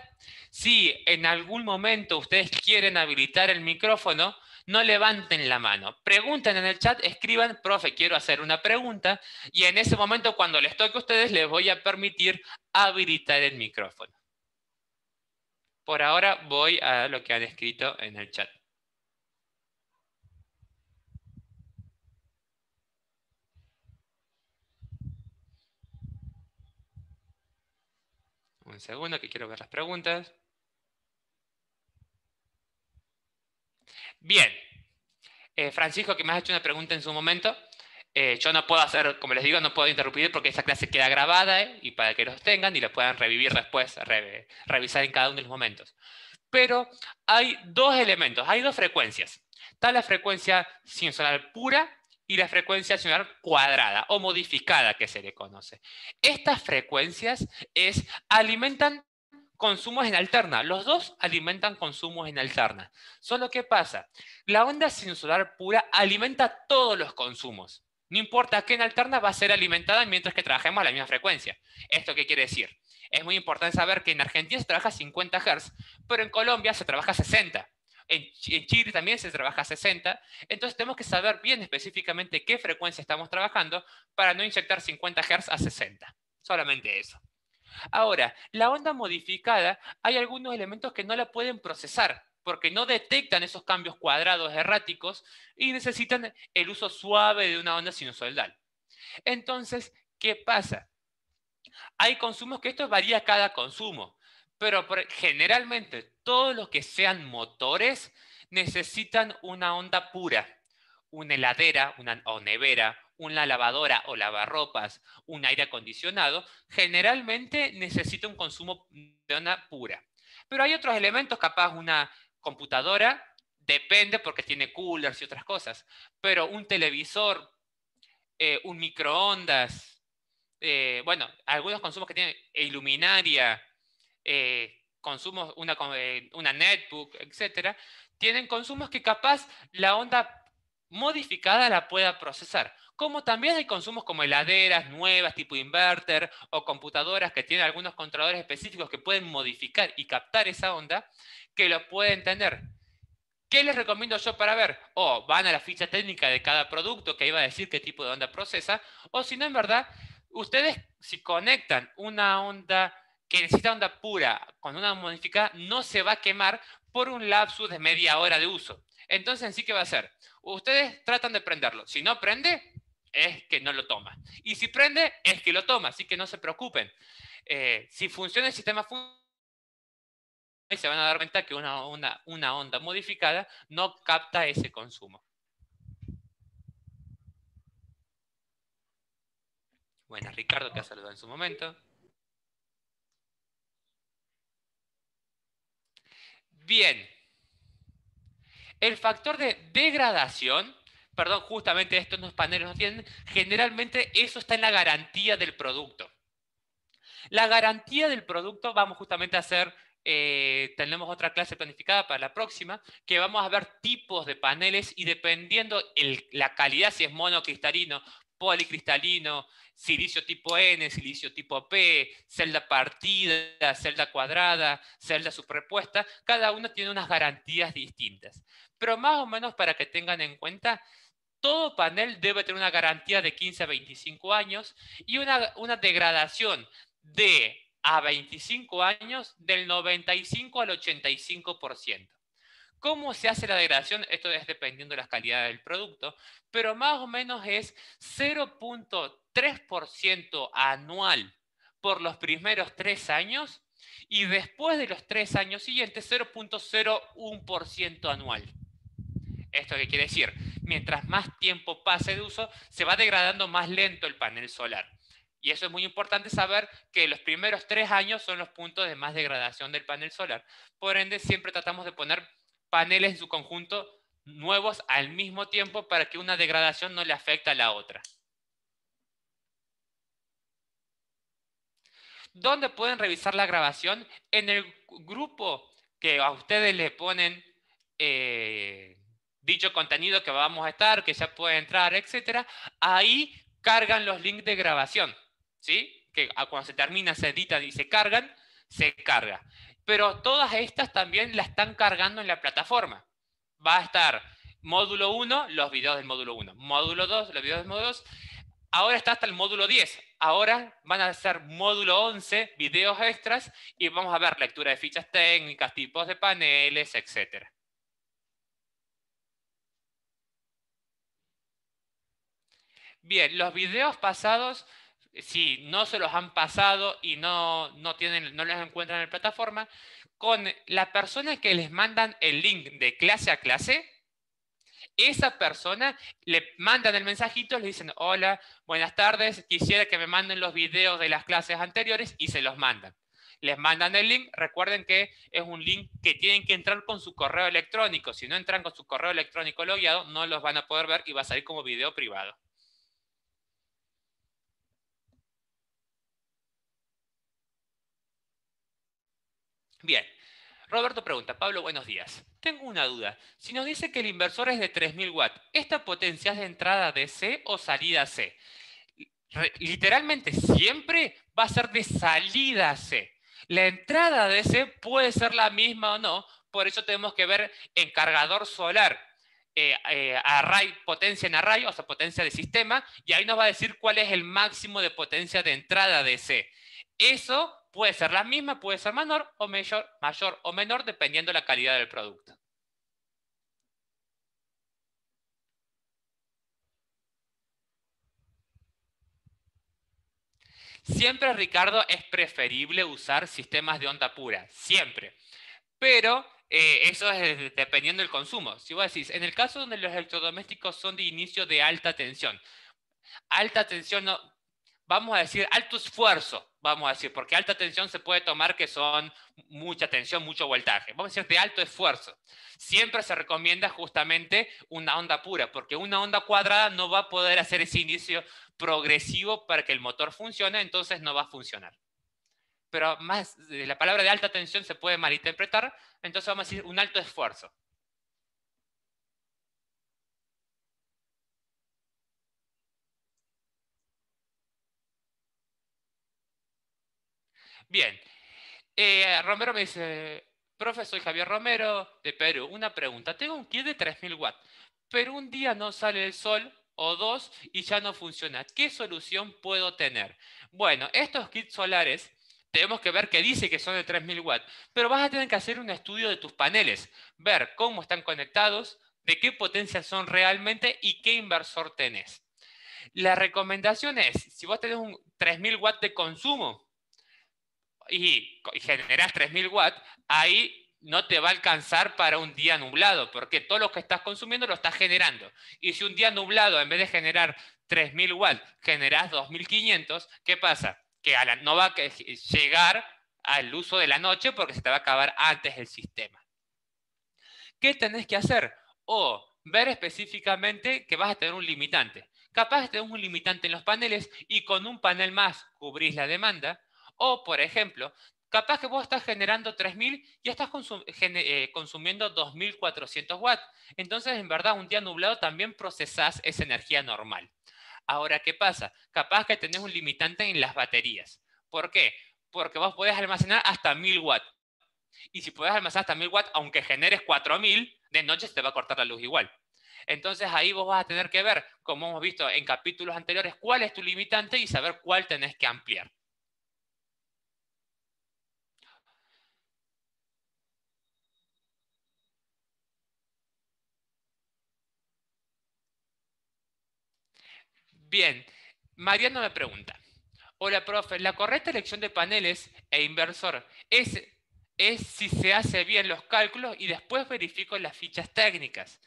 Si en algún momento ustedes quieren habilitar el micrófono, no levanten la mano. Pregunten en el chat, escriban, profe, quiero hacer una pregunta. Y en ese momento, cuando les toque a ustedes, les voy a permitir habilitar el micrófono. Por ahora voy a lo que han escrito en el chat. Un segundo que quiero ver las preguntas. Bien. Francisco, que me has hecho una pregunta en su momento. Yo no puedo hacer, como les digo, no puedo interrumpir porque esa clase queda grabada y para que los tengan y la puedan revivir después, revisar en cada uno de los momentos. Pero hay dos elementos, hay dos frecuencias. Está la frecuencia sinusoidal pura y la frecuencia sinusoidal cuadrada o modificada que se le conoce. Estas frecuencias alimentan consumos en alterna. Los dos alimentan consumos en alterna. Solo que pasa, la onda sinusoidal pura alimenta todos los consumos. No importa qué en alterna va a ser alimentada mientras que trabajemos a la misma frecuencia. ¿Esto qué quiere decir? Es muy importante saber que en Argentina se trabaja a 50 Hz, pero en Colombia se trabaja a 60. En Chile también se trabaja a 60. Entonces tenemos que saber bien específicamente qué frecuencia estamos trabajando para no inyectar 50 Hz a 60. Solamente eso. Ahora, la onda modificada, hay algunos elementos que no la pueden procesar porque no detectan esos cambios cuadrados erráticos y necesitan el uso suave de una onda sinusoidal. Entonces, ¿qué pasa? Hay consumos que esto varía cada consumo, pero generalmente todos los que sean motores necesitan una onda pura. Una heladera o nevera, una lavadora o lavarropas, un aire acondicionado, generalmente necesita un consumo de onda pura. Pero hay otros elementos, capaz una computadora, depende porque tiene coolers y otras cosas, pero un televisor, un microondas, bueno, algunos consumos que tienen iluminaria, consumos, una netbook, etcétera, tienen consumos que capaz la onda modificada la pueda procesar. Como también hay consumos como heladeras nuevas tipo inverter o computadoras que tienen algunos controladores específicos que pueden modificar y captar esa onda, que lo pueden tener. ¿Qué les recomiendo yo para ver? O van a la ficha técnica de cada producto que iba a decir qué tipo de onda procesa, o si no, en verdad, ustedes si conectan una onda que necesita onda pura con una modificada, no se va a quemar por un lapsus de media hora de uso. Entonces, ¿en sí qué va a hacer? Ustedes tratan de prenderlo. Si no prende, es que no lo toma. Y si prende, es que lo toma. Así que no se preocupen. Si funciona el sistema y se van a dar cuenta que una onda modificada no capta ese consumo. Bueno, Ricardo que ha saludado en su momento. Bien. El factor de degradación, perdón, justamente estos los paneles no tienen, generalmente eso está en la garantía del producto. La garantía del producto vamos justamente a hacer, tenemos otra clase planificada para la próxima, que vamos a ver tipos de paneles y dependiendo la calidad, si es monocristalino, policristalino, silicio tipo N, silicio tipo P, celda partida, celda cuadrada, celda superpuesta, cada uno tiene unas garantías distintas. Pero más o menos para que tengan en cuenta, todo panel debe tener una garantía de 15 a 25 años y una degradación de a 25 años del 95 al 85%. ¿Cómo se hace la degradación? Esto es dependiendo de la calidad del producto, pero más o menos es 0.3% anual por los primeros 3 años y después de los 3 años siguientes 0.01% anual. ¿Esto qué quiere decir? Mientras más tiempo pase de uso, se va degradando más lento el panel solar. Y eso es muy importante saber que los primeros 3 años son los puntos de más degradación del panel solar. Por ende, siempre tratamos de poner paneles en su conjunto nuevos al mismo tiempo para que una degradación no le afecte a la otra. ¿Dónde pueden revisar la grabación? En el grupo que a ustedes le ponen dicho contenido que vamos a estar, que ya puede entrar, etcétera. Ahí cargan los links de grabación, ¿sí? Que cuando se termina, se editan y se cargan, se carga. Pero todas estas también la están cargando en la plataforma. Va a estar módulo 1, los videos del módulo 1. Módulo 2, los videos del módulo 2. Ahora está hasta el módulo 10. Ahora van a ser módulo 11, videos extras, y vamos a ver lectura de fichas técnicas, tipos de paneles, etc. Bien, los videos pasados, si no se los han pasado y no los encuentran en la plataforma, con la persona que les mandan el link de clase a clase, esa persona le mandan el mensajito, le dicen, hola, buenas tardes, quisiera que me manden los videos de las clases anteriores, y se los mandan. Les mandan el link, recuerden que es un link que tienen que entrar con su correo electrónico. Si no entran con su correo electrónico logueado, no los van a poder ver y va a salir como video privado. Bien, Roberto pregunta, Pablo, buenos días. Tengo una duda. Si nos dice que el inversor es de 3000 watts, ¿esta potencia es de entrada DC o salida C? Literalmente siempre va a ser de salida C. La entrada DC puede ser la misma o no, por eso tenemos que ver en cargador solar, array, potencia en array, o sea, potencia de sistema, y ahí nos va a decir cuál es el máximo de potencia de entrada DC. Eso puede ser la misma, puede ser mayor o menor, dependiendo de la calidad del producto. Siempre, Ricardo, es preferible usar sistemas de onda pura, siempre. Pero eso es dependiendo del consumo. Si vos decís, en el caso donde los electrodomésticos son de inicio de alta tensión no, vamos a decir alto esfuerzo, vamos a decir, porque alta tensión se puede tomar que son mucha tensión, mucho voltaje. Vamos a decir de alto esfuerzo. Siempre se recomienda justamente una onda pura, porque una onda cuadrada no va a poder hacer ese inicio progresivo para que el motor funcione, entonces no va a funcionar. Pero más la palabra de alta tensión se puede malinterpretar, entonces vamos a decir un alto esfuerzo. Bien, Romero me dice, profe, soy Javier Romero de Perú. Una pregunta, tengo un kit de 3000 watts, pero un día no sale el sol o dos y ya no funciona. ¿Qué solución puedo tener? Bueno, estos kits solares tenemos que ver que dice que son de 3000 watts, pero vas a tener que hacer un estudio de tus paneles, ver cómo están conectados, de qué potencia son realmente y qué inversor tenés. La recomendación es, si vos tenés un 3000 watts de consumo, y generas 3000 watts, ahí no te va a alcanzar para un día nublado, porque todo lo que estás consumiendo lo estás generando. Y si un día nublado, en vez de generar 3000 watts, generas 2500, ¿qué pasa? Que no va a llegar al uso de la noche porque se te va a acabar antes el sistema. ¿Qué tenés que hacer? O ver específicamente que vas a tener un limitante. Capaz tenés un limitante en los paneles y con un panel más cubrís la demanda. O, por ejemplo, capaz que vos estás generando 3000 y estás consumiendo 2400 watts. Entonces, en verdad, un día nublado también procesás esa energía normal. Ahora, ¿qué pasa? Capaz que tenés un limitante en las baterías. ¿Por qué? Porque vos podés almacenar hasta 1000 watts. Y si puedes almacenar hasta 1000 watts, aunque generes 4000, de noche se te va a cortar la luz igual. Entonces ahí vos vas a tener que ver, como hemos visto en capítulos anteriores, cuál es tu limitante y saber cuál tenés que ampliar. Bien, Mariano me pregunta, hola profe, la correcta elección de paneles e inversor es si se hace bien los cálculos y después verifico las fichas técnicas.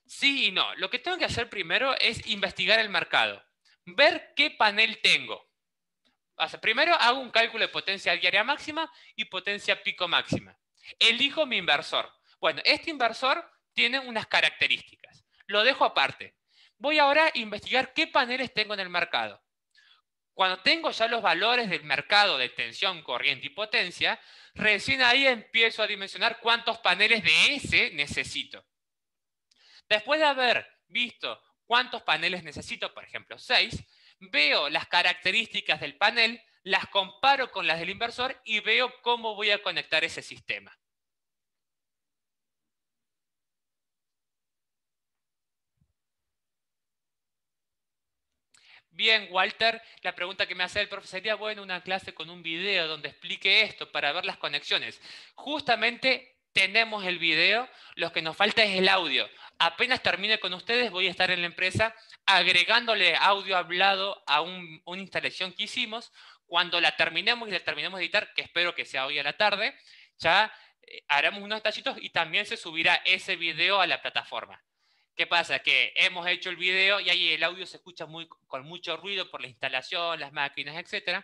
Sí y no. Lo que tengo que hacer primero es investigar el mercado, ver qué panel tengo. O sea, primero hago un cálculo de potencia diaria máxima y potencia pico máxima. Elijo mi inversor. Bueno, este inversor tiene unas características. Lo dejo aparte. Voy ahora a investigar qué paneles tengo en el mercado. Cuando tengo ya los valores del mercado de tensión, corriente y potencia, recién ahí empiezo a dimensionar cuántos paneles de ese necesito. Después de haber visto cuántos paneles necesito, por ejemplo 6, veo las características del panel, las comparo con las del inversor y veo cómo voy a conectar ese sistema. Bien, Walter, la pregunta que me hace el profesor sería, bueno, una clase con un video donde explique esto para ver las conexiones. Justamente tenemos el video, lo que nos falta es el audio. Apenas termine con ustedes, voy a estar en la empresa agregándole audio hablado a una instalación que hicimos. Cuando la terminemos y la terminemos de editar, que espero que sea hoy a la tarde, ya haremos unos detallitos y también se subirá ese video a la plataforma. ¿Qué pasa? Que hemos hecho el video y ahí el audio se escucha con mucho ruido por la instalación, las máquinas, etc.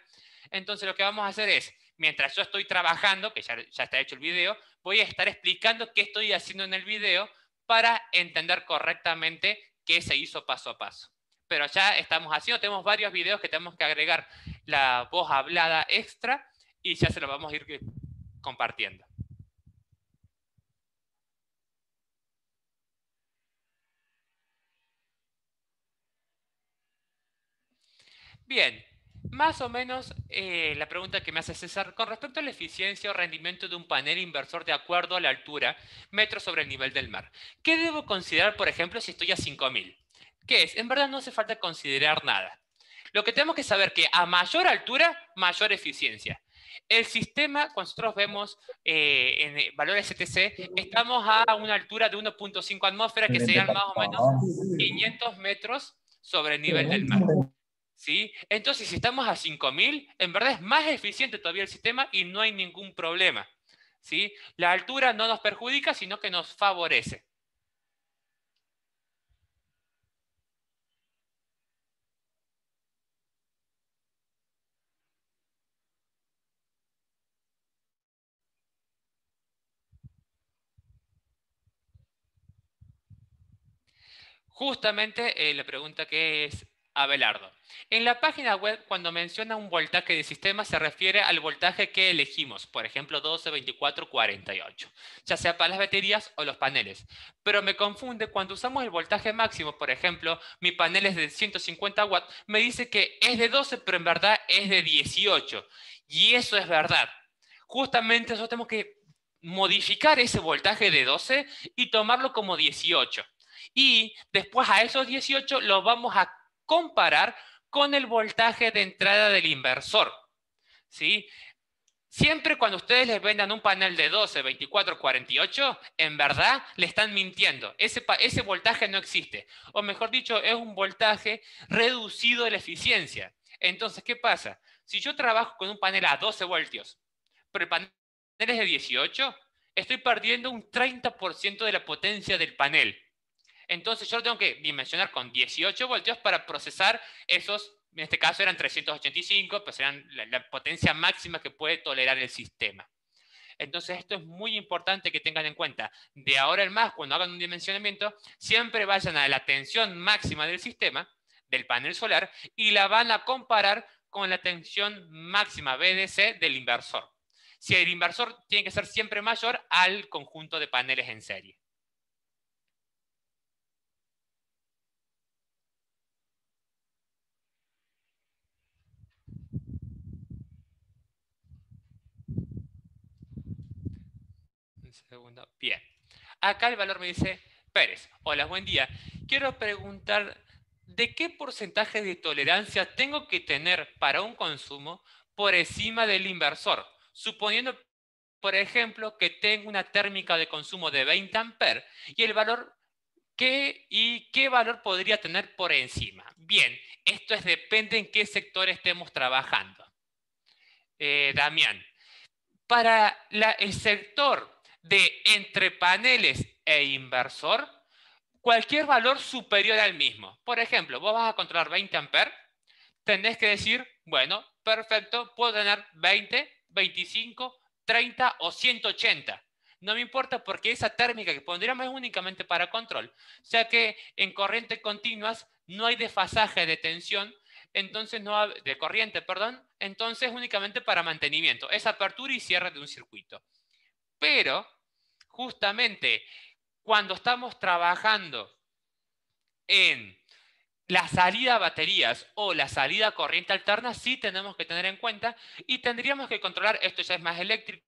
Entonces lo que vamos a hacer es, mientras yo estoy trabajando, que ya está hecho el video, voy a estar explicando qué estoy haciendo en el video para entender correctamente qué se hizo paso a paso. Pero ya estamos haciendo, tenemos varios videos que tenemos que agregar la voz hablada extra y ya se lo vamos a ir compartiendo. Bien, más o menos la pregunta que me hace César, con respecto a la eficiencia o rendimiento de un panel inversor de acuerdo a la altura, metros sobre el nivel del mar. ¿Qué debo considerar, por ejemplo, si estoy a 5000? ¿Qué es? En verdad no hace falta considerar nada. Lo que tenemos que saber que a mayor altura, mayor eficiencia. El sistema, cuando nosotros vemos en valores STC, estamos a una altura de 1.5 atmósferas, que serían más o menos 500 metros sobre el nivel del mar. ¿Sí? Entonces, si estamos a 5000, en verdad es más eficiente todavía el sistema y no hay ningún problema. ¿Sí? La altura no nos perjudica, sino que nos favorece. Justamente la pregunta que es Abelardo. En la página web, cuando menciona un voltaje de sistema, se refiere al voltaje que elegimos, por ejemplo, 12, 24, 48, ya sea para las baterías o los paneles. Pero me confunde cuando usamos el voltaje máximo, por ejemplo, mi panel es de 150 watts, me dice que es de 12, pero en verdad es de 18. Y eso es verdad. Justamente nosotros tenemos que modificar ese voltaje de 12 y tomarlo como 18. Y después a esos 18 los vamos a comparar con el voltaje de entrada del inversor. ¿Sí? Siempre cuando ustedes les vendan un panel de 12, 24, 48, en verdad le están mintiendo. Ese voltaje no existe. O mejor dicho, es un voltaje reducido de la eficiencia. Entonces, ¿qué pasa? Si yo trabajo con un panel a 12 voltios, pero el panel es de 18, estoy perdiendo un 30% de la potencia del panel. Entonces yo lo tengo que dimensionar con 18 voltios para procesar esos, en este caso eran 385, pues eran la potencia máxima que puede tolerar el sistema. Entonces esto es muy importante que tengan en cuenta. De ahora en más, cuando hagan un dimensionamiento, siempre vayan a la tensión máxima del sistema, del panel solar, y la van a comparar con la tensión máxima BDC del inversor. Si el inversor tiene que ser siempre mayor al conjunto de paneles en serie. Un segundo. Bien. Acá el valor me dice, Pérez, hola, buen día. Quiero preguntar, ¿de qué porcentaje de tolerancia tengo que tener para un consumo por encima del inversor? Suponiendo, por ejemplo, que tengo una térmica de consumo de 20 amperes y el valor ¿qué valor podría tener por encima? Bien, esto depende en qué sector estemos trabajando. Damián, para el sector de entre paneles e inversor, cualquier valor superior al mismo. Por ejemplo, vos vas a controlar 20 amperes, tenés que decir, bueno, perfecto, puedo tener 20, 25, 30 o 180. No me importa porque esa térmica que pondríamos es únicamente para control, ya que en corrientes continuas no hay desfasaje de tensión, entonces de corriente, perdón, entonces únicamente para mantenimiento, es apertura y cierre de un circuito. Pero justamente cuando estamos trabajando en la salida a baterías o la salida a corriente alterna, sí tenemos que tener en cuenta y tendríamos que controlar, esto ya es más eléctrico,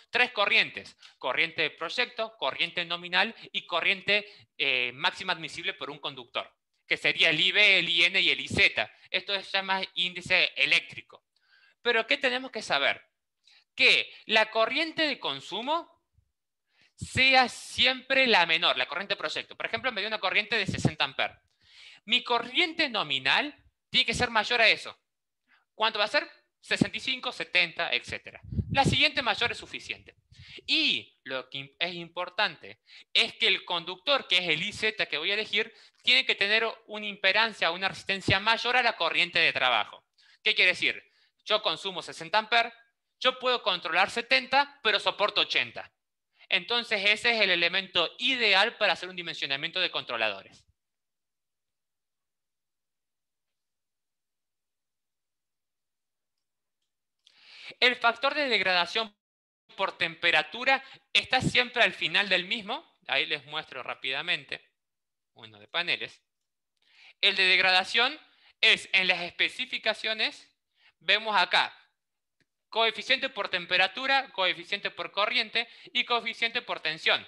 3 corrientes: corriente de proyecto, corriente nominal y corriente máxima admisible por un conductor, que sería el IB, el IN y el IZ. Esto se llama índice eléctrico. Pero ¿qué tenemos que saber? Que la corriente de consumo sea siempre la menor, la corriente de proyecto. Por ejemplo, me dio una corriente de 60 amperes. Mi corriente nominal tiene que ser mayor a eso. ¿Cuánto va a ser? 65, 70, etc. La siguiente mayor es suficiente. Y lo que es importante es que el conductor, que es el IZ que voy a elegir, tiene que tener una impedancia, una resistencia mayor a la corriente de trabajo. ¿Qué quiere decir? Yo consumo 60 amperes, yo puedo controlar 70, pero soporto 80. Entonces ese es el elemento ideal para hacer un dimensionamiento de controladores. El factor de degradación por temperatura está siempre al final del mismo. Ahí les muestro rápidamente uno de paneles. El de degradación es en las especificaciones, vemos acá coeficiente por temperatura, coeficiente por corriente y coeficiente por tensión.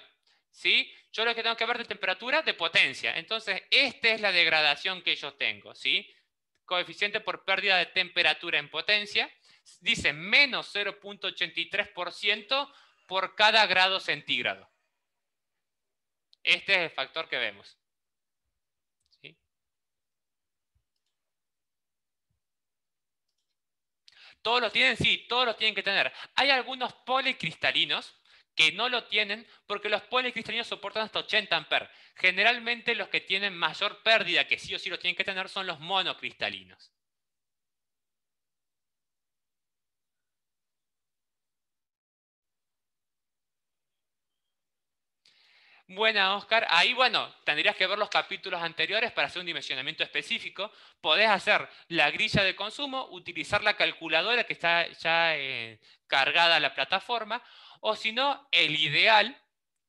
¿Sí? Yo lo que tengo que ver de temperatura, de potencia. Entonces, esta es la degradación que yo tengo. ¿Sí? Coeficiente por pérdida de temperatura en potencia. Dice menos 0.83% por cada grado centígrado. Este es el factor que vemos. ¿Sí? ¿Todos lo tienen? Sí, todos lo tienen que tener. Hay algunos policristalinos que no lo tienen porque los policristalinos soportan hasta 80 amperes. Generalmente los que tienen mayor pérdida, que sí o sí lo tienen que tener, son los monocristalinos. Buena, Oscar. Ahí, bueno, tendrías que ver los capítulos anteriores para hacer un dimensionamiento específico. Podés hacer la grilla de consumo, utilizar la calculadora que está ya cargada a la plataforma, o si no, el ideal,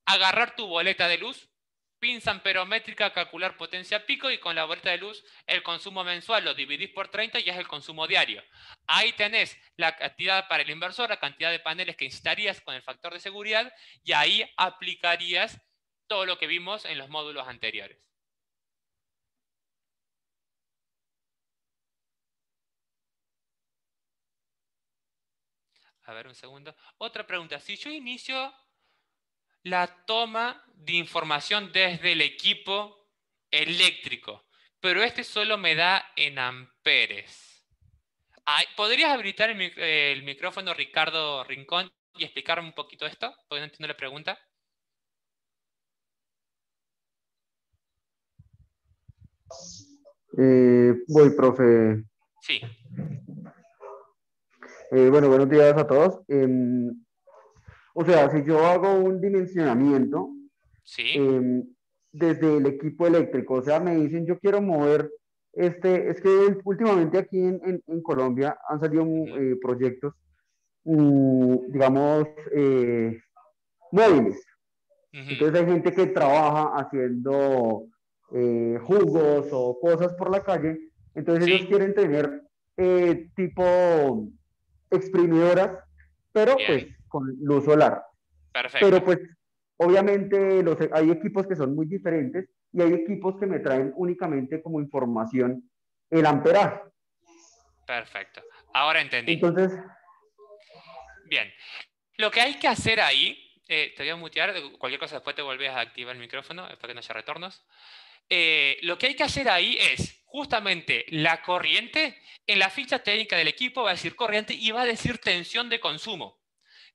agarrar tu boleta de luz, pinza amperométrica, calcular potencia pico y con la boleta de luz el consumo mensual lo dividís por 30 y es el consumo diario. Ahí tenés la cantidad para el inversor, la cantidad de paneles que necesitarías con el factor de seguridad y ahí aplicarías todo lo que vimos en los módulos anteriores. A ver, un segundo. Otra pregunta. Si yo inicio la toma de información desde el equipo eléctrico, pero este solo me da en amperes. ¿Podrías habilitar el micrófono, Ricardo Rincón, y explicarme un poquito esto? Porque no entiendo la pregunta. Voy, profe. Sí. Bueno, buenos días a todos. O sea, si yo hago un dimensionamiento Sí. em, desde el equipo eléctrico, o sea, me dicen yo quiero mover es que últimamente aquí en Colombia han salido proyectos, digamos, móviles. Entonces hay gente que trabaja haciendo jugos o cosas por la calle, entonces ellos Sí. quieren tener tipo exprimidoras, pero pues Bien. con luz solar. Perfecto. Pero pues obviamente hay equipos que son muy diferentes y hay equipos que me traen únicamente como información el amperaje. Perfecto. Ahora entendí. Entonces, Bien. Lo que hay que hacer ahí, te voy a mutear, cualquier cosa después te volvés a activar el micrófono, para que no haya retornos. Lo que hay que hacer ahí es justamente la corriente. En la ficha técnica del equipo va a decir corriente y va a decir tensión de consumo.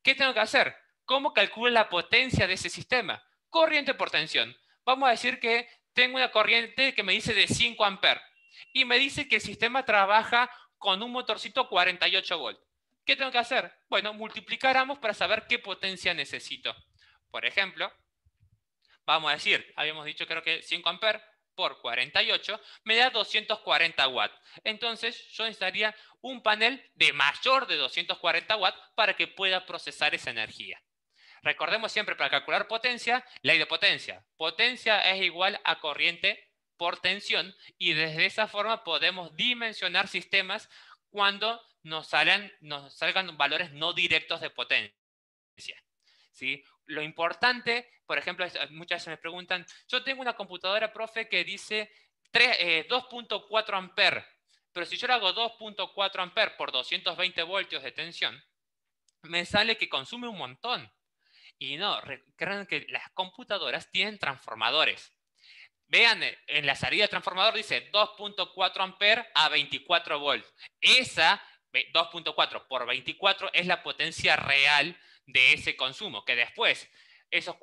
¿Qué tengo que hacer? ¿Cómo calculo la potencia de ese sistema? Corriente por tensión. Vamos a decir que tengo una corriente que me dice de 5 amperes. y me dice que el sistema trabaja con un motorcito 48 volts. ¿Qué tengo que hacer? Bueno, multiplicar ambos para saber qué potencia necesito. Por ejemplo, vamos a decir, habíamos dicho creo que 5 amperes por 48 me da 240 watts. Entonces yo necesitaría un panel de mayor de 240 watts para que pueda procesar esa energía. Recordemos siempre para calcular potencia, ley de potencia. Potencia es igual a corriente por tensión y desde esa forma podemos dimensionar sistemas cuando nos salgan valores no directos de potencia. ¿Sí? Lo importante, por ejemplo, muchas veces me preguntan, yo tengo una computadora, profe, que dice 2.4 amperes, pero si yo le hago 2.4 amperes por 220 voltios de tensión, me sale que consume un montón. Y no, recuerden que las computadoras tienen transformadores. Vean, en la salida del transformador dice 2.4 amperes a 24 volts. Esa 2.4 por 24 es la potencia real de ese consumo, que después esos,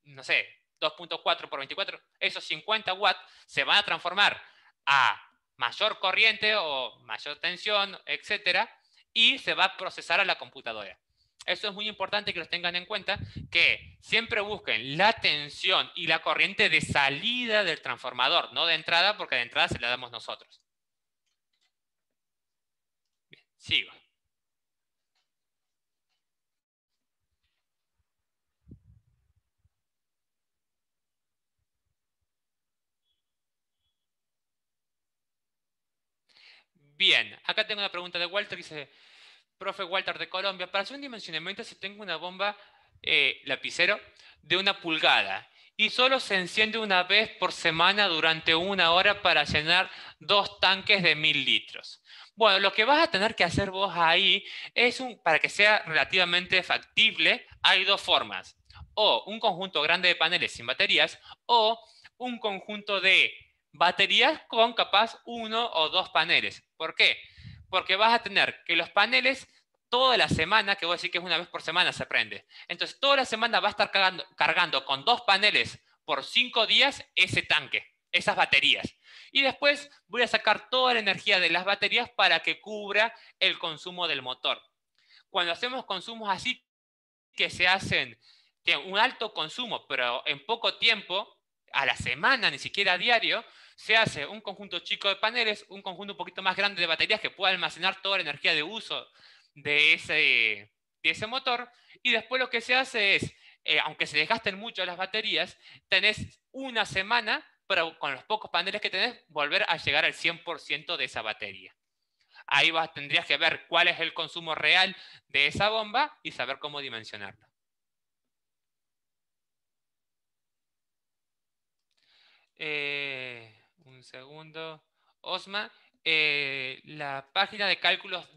no sé, 2.4 por 24, esos 50 watts se van a transformar a mayor corriente o mayor tensión, etcétera, y se va a procesar a la computadora. Eso es muy importante que los tengan en cuenta, que siempre busquen la tensión y la corriente de salida del transformador, no de entrada, porque de entrada se la damos nosotros. Bien, sigo. Bien, acá tengo una pregunta de Walter, dice, profe Walter de Colombia, para hacer un dimensionamiento si tengo una bomba lapicero de 1 pulgada y solo se enciende una vez por semana durante 1 hora para llenar 2 tanques de 1000 litros. Bueno, lo que vas a tener que hacer vos ahí es, para que sea relativamente factible, hay dos formas. O un conjunto grande de paneles sin baterías o un conjunto de baterías con capaz 1 o 2 paneles. ¿Por qué? Porque vas a tener que los paneles toda la semana, que voy a decir que es una vez por semana se prende. Entonces, toda la semana va a estar cargando con 2 paneles por 5 días ese tanque, esas baterías. Y después voy a sacar toda la energía de las baterías para que cubra el consumo del motor. Cuando hacemos consumos así, que se hacen un alto consumo, pero en poco tiempo, a la semana, ni siquiera a diario, se hace un conjunto chico de paneles, un conjunto un poquito más grande de baterías que pueda almacenar toda la energía de uso de ese motor, y después lo que se hace es, aunque se desgasten mucho las baterías, tenés una semana para, con los pocos paneles que tenés, volver a llegar al 100% de esa batería. Ahí tendrías que ver cuál es el consumo real de esa bomba y saber cómo dimensionarla. Un segundo. Osma, la página de cálculos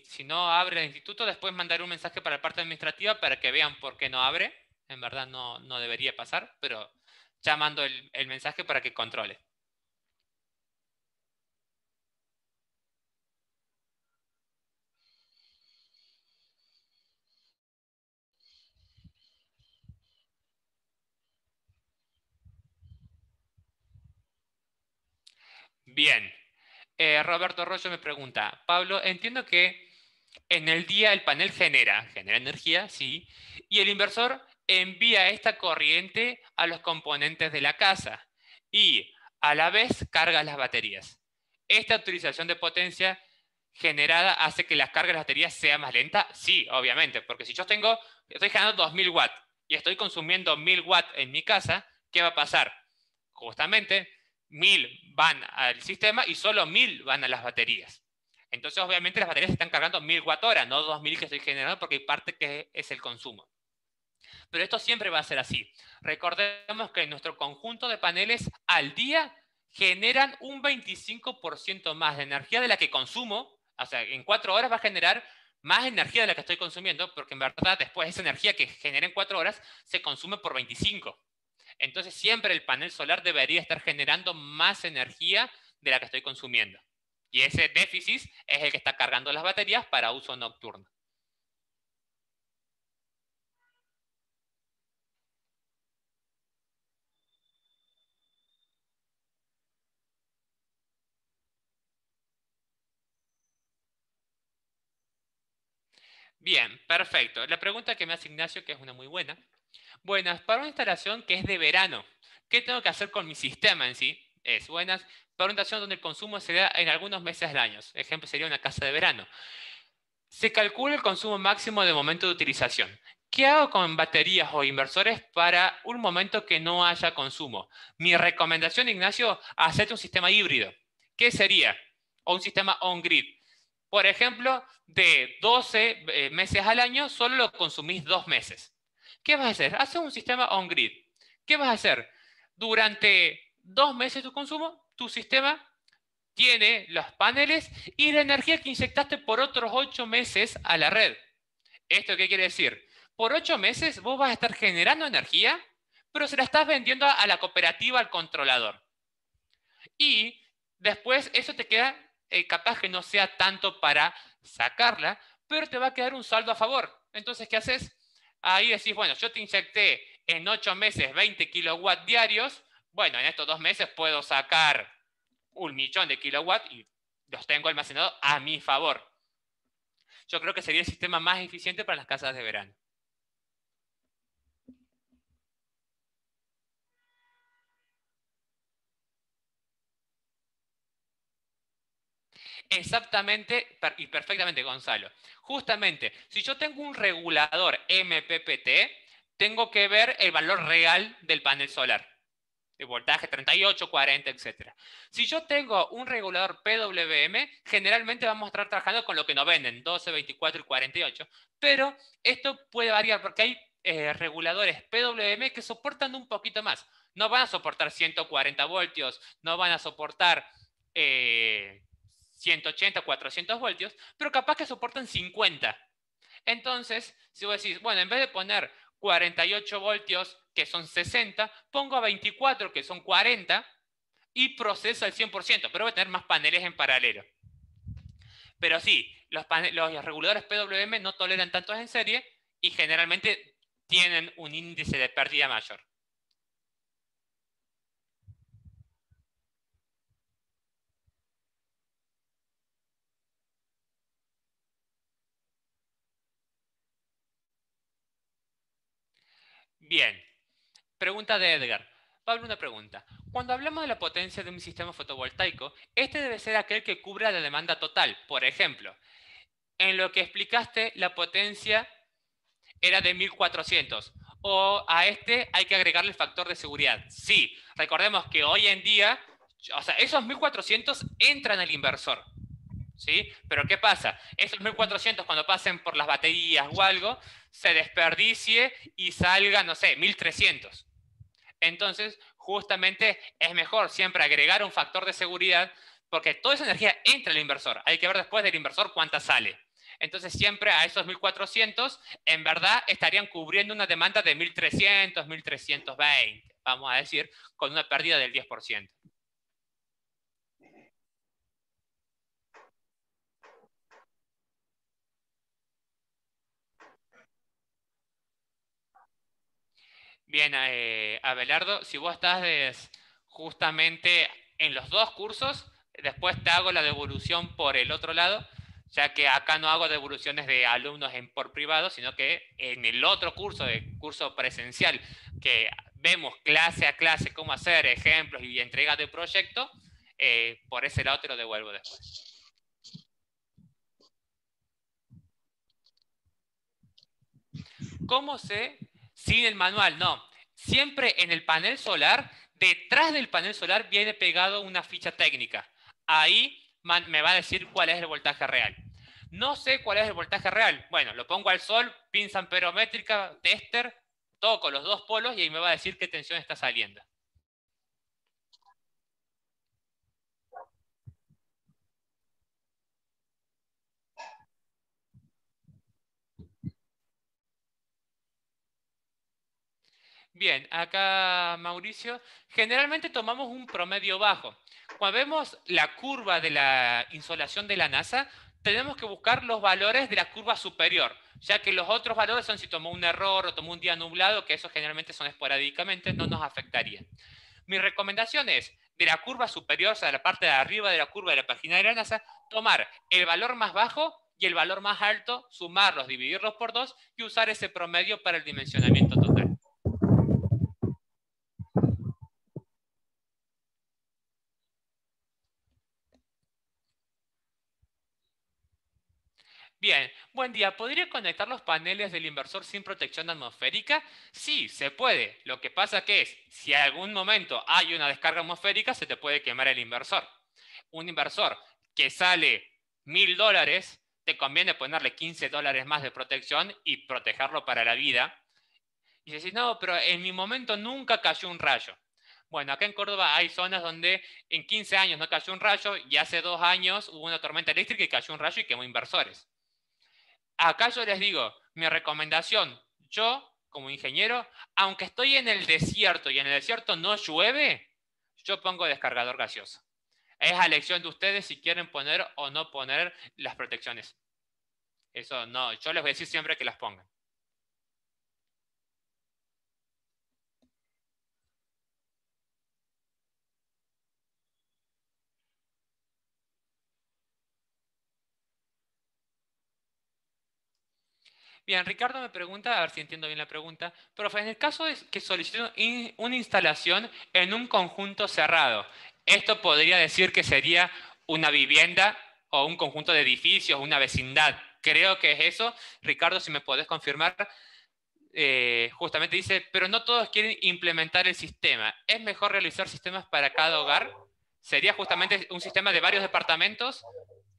si no abre el instituto, después mandaré un mensaje para la parte administrativa para que vean por qué no abre. En verdad no debería pasar, pero ya mando el mensaje para que controle. Bien. Roberto Rollo me pregunta, Pablo, entiendo que en el día el panel genera energía, sí, y el inversor envía esta corriente a los componentes de la casa y a la vez carga las baterías. Esta utilización de potencia generada hace que las cargas de las baterías sea más lenta, sí, obviamente, porque si yo estoy generando 2000 watts y estoy consumiendo 1000 watts en mi casa, ¿qué va a pasar? Justamente 1000 van al sistema y solo 1000 van a las baterías. Entonces, obviamente, las baterías están cargando 1000 watt-hora, no 2000 que estoy generando, porque hay parte que es el consumo. Pero esto siempre va a ser así. Recordemos que nuestro conjunto de paneles al día generan un 25% más de energía de la que consumo. O sea, en 4 horas va a generar más energía de la que estoy consumiendo, porque en verdad después esa energía que genera en 4 horas se consume por 25. Entonces siempre el panel solar debería estar generando más energía de la que estoy consumiendo. Y ese déficit es el que está cargando las baterías para uso nocturno. Bien, perfecto. La pregunta que me hace Ignacio, que es una muy buena. Buenas, para una instalación que es de verano, ¿qué tengo que hacer con mi sistema en sí? Es buenas, para una instalación donde el consumo se da en algunos meses del año. Ejemplo sería una casa de verano. Se calcula el consumo máximo de momento de utilización. ¿Qué hago con baterías o inversores para un momento que no haya consumo? Mi recomendación, Ignacio, hacerte un sistema híbrido. ¿Qué sería? O un sistema on-grid. Por ejemplo, de 12 meses al año, solo lo consumís 2 meses. ¿Qué vas a hacer? Haces un sistema on-grid. ¿Qué vas a hacer? Durante 2 meses tu consumo, tu sistema tiene los paneles y la energía que inyectaste por otros 8 meses a la red. ¿Esto qué quiere decir? Por 8 meses vos vas a estar generando energía, pero se la estás vendiendo a la cooperativa, al controlador. Y después eso te queda, capaz que no sea tanto para sacarla, pero te va a quedar un saldo a favor. Entonces, ¿qué haces? Ahí decís, bueno, yo te inyecté en 8 meses 20 kilowatts diarios, bueno, en estos 2 meses puedo sacar 1.000.000 de kilowatts y los tengo almacenados a mi favor. Yo creo que sería el sistema más eficiente para las casas de verano. Exactamente y perfectamente, Gonzalo. Justamente, si yo tengo un regulador MPPT, tengo que ver el valor real del panel solar. De voltaje 38, 40, etc. Si yo tengo un regulador PWM, generalmente vamos a estar trabajando con lo que nos venden, 12, 24 y 48. Pero esto puede variar porque hay reguladores PWM que soportan un poquito más. No van a soportar 140 voltios, no van a soportar 180, 400 voltios, pero capaz que soportan 50. Entonces, si vos decís, bueno, en vez de poner 48 voltios, que son 60, pongo a 24, que son 40, y procesa el 100%, pero voy a tener más paneles en paralelo. Pero sí, los reguladores PWM no toleran tantos en serie y generalmente tienen un índice de pérdida mayor. Bien, pregunta de Edgar. Pablo, una pregunta. Cuando hablamos de la potencia de un sistema fotovoltaico, este debe ser aquel que cubra la demanda total. Por ejemplo, en lo que explicaste, la potencia era de 1400. O a este hay que agregarle el factor de seguridad. Sí, recordemos que hoy en día, o sea, esos 1400 entran al inversor. ¿Sí? Pero ¿qué pasa? Esos 1400 cuando pasen por las baterías o algo, se desperdicie y salga, no sé, 1300. Entonces, justamente es mejor siempre agregar un factor de seguridad porque toda esa energía entra al inversor. Hay que ver después del inversor cuánta sale. Entonces, siempre a esos 1400, en verdad estarían cubriendo una demanda de 1300, 1320, vamos a decir, con una pérdida del 10%. Bien, Abelardo, si vos estás justamente en los dos cursos, después te hago la devolución por el otro lado, ya que acá no hago devoluciones de alumnos por privado, sino que en el otro curso, el curso presencial, que vemos clase a clase cómo hacer ejemplos y entregas de proyecto, por ese lado te lo devuelvo después. ¿Cómo sé? Sin el manual, no. Siempre en el panel solar, detrás del panel solar viene pegado una ficha técnica. Ahí me va a decir cuál es el voltaje real. No sé cuál es el voltaje real. Bueno, lo pongo al sol, pinza amperométrica, tester, toco los dos polos y ahí me va a decir qué tensión está saliendo. Bien, acá Mauricio, generalmente tomamos un promedio bajo. Cuando vemos la curva de la insolación de la NASA, tenemos que buscar los valores de la curva superior, ya que los otros valores son si tomó un error o tomó un día nublado, que eso generalmente son esporádicamente, no nos afectaría. Mi recomendación es, de la curva superior, o sea, la parte de arriba de la curva de la página de la NASA, tomar el valor más bajo y el valor más alto, sumarlos, dividirlos por 2 y usar ese promedio para el dimensionamiento total. Bien, buen día. ¿Podría conectar los paneles del inversor sin protección atmosférica? Sí, se puede. Lo que pasa que es, si en algún momento hay una descarga atmosférica, se te puede quemar el inversor. Un inversor que sale $1000, te conviene ponerle $15 más de protección y protegerlo para la vida. Y decís, no, pero en mi momento nunca cayó un rayo. Bueno, acá en Córdoba hay zonas donde en 15 años no cayó un rayo y hace 2 años hubo una tormenta eléctrica y cayó un rayo y quemó inversores. Acá yo les digo, mi recomendación, yo como ingeniero, aunque estoy en el desierto y en el desierto no llueve, yo pongo descargador gaseoso. Es a elección de ustedes si quieren poner o no poner las protecciones. Eso no, yo les voy a decir siempre que las pongan. Bien, Ricardo me pregunta, a ver si entiendo bien la pregunta, profe, en el caso de que solicito una instalación en un conjunto cerrado, ¿esto podría decir que sería una vivienda o un conjunto de edificios, una vecindad? Creo que es eso. Ricardo, si me podés confirmar, justamente dice, pero no todos quieren implementar el sistema. ¿Es mejor realizar sistemas para cada hogar? ¿Sería justamente un sistema de varios departamentos?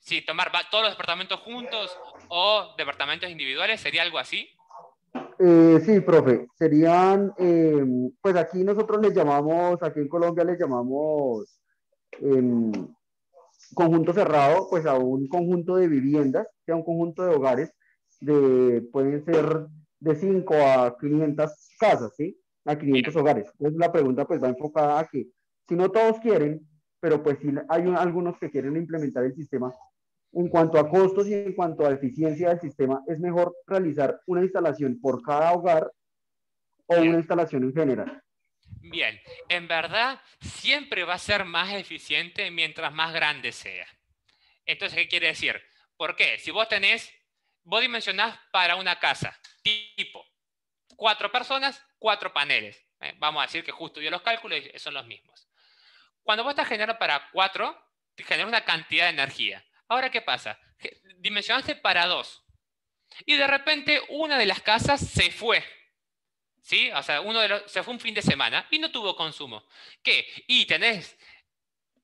Si tomar todos los departamentos juntos o departamentos individuales, ¿sería algo así? Sí, profe, serían, pues aquí nosotros les llamamos, aquí en Colombia les llamamos em, conjunto cerrado, pues a un conjunto de viviendas, a un conjunto de hogares, pueden ser de 5 a 500 casas, ¿sí? A 500 Bien, hogares. Entonces la pregunta pues va enfocada a que si no todos quieren, pero pues sí hay algunos que quieren implementar el sistema, en cuanto a costos y en cuanto a eficiencia del sistema, es mejor realizar una instalación por cada hogar o bien, una instalación en general. bien. En verdad, siempre va a ser más eficiente mientras más grande sea. Entonces, ¿qué quiere decir? ¿Por qué? Si vos dimensionás para una casa, tipo 4 personas, 4 paneles. Vamos a decir que justo dio los cálculos y son los mismos. Cuando vos estás generando para 4, te genera una cantidad de energía. Ahora, ¿qué pasa? Dimensionaste para 2 y de repente una de las casas se fue. ¿Sí? O sea, se fue un fin de semana y no tuvo consumo. ¿Qué? Y tenés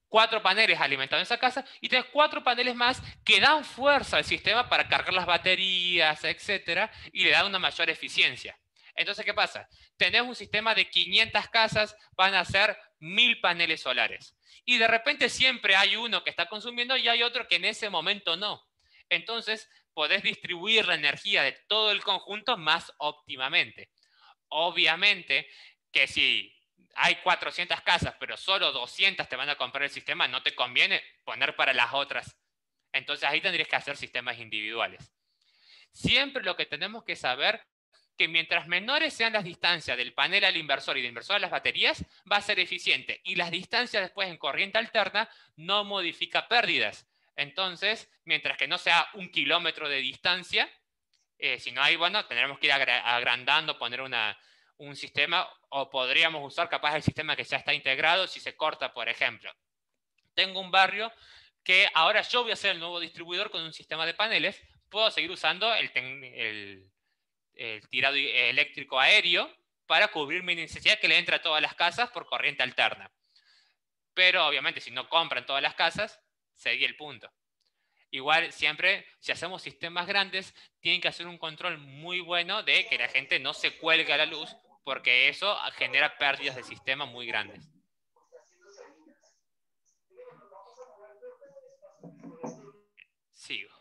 4 paneles alimentando esa casa y tenés 4 paneles más que dan fuerza al sistema para cargar las baterías, etcétera, y le dan una mayor eficiencia. Entonces, ¿qué pasa? Tenés un sistema de 500 casas, van a ser 1000 paneles solares. Y de repente siempre hay uno que está consumiendo y hay otro que en ese momento no. Entonces, podés distribuir la energía de todo el conjunto más óptimamente. Obviamente que si hay 400 casas, pero solo 200 te van a comprar el sistema, no te conviene poner para las otras. Entonces ahí tendrías que hacer sistemas individuales. Siempre lo que tenemos que saber que mientras menores sean las distancias del panel al inversor y del inversor a las baterías, va a ser eficiente. Y las distancias después en corriente alterna no modifica pérdidas. Entonces, mientras que no sea 1 kilómetro de distancia, si no hay, bueno, tendremos que ir agrandando, poner un sistema, o podríamos usar capaz el sistema que ya está integrado si se corta, por ejemplo. Tengo un barrio que ahora yo voy a hacer el nuevo distribuidor con un sistema de paneles, puedo seguir usando el tirado eléctrico aéreo para cubrir mi necesidad que le entre a todas las casas por corriente alterna. Pero obviamente si no compran todas las casas, sería el punto. Igual siempre, si hacemos sistemas grandes, tienen que hacer un control muy bueno de que la gente no se cuelgue a la luz, porque eso genera pérdidas de sistema muy grandes. Sigo.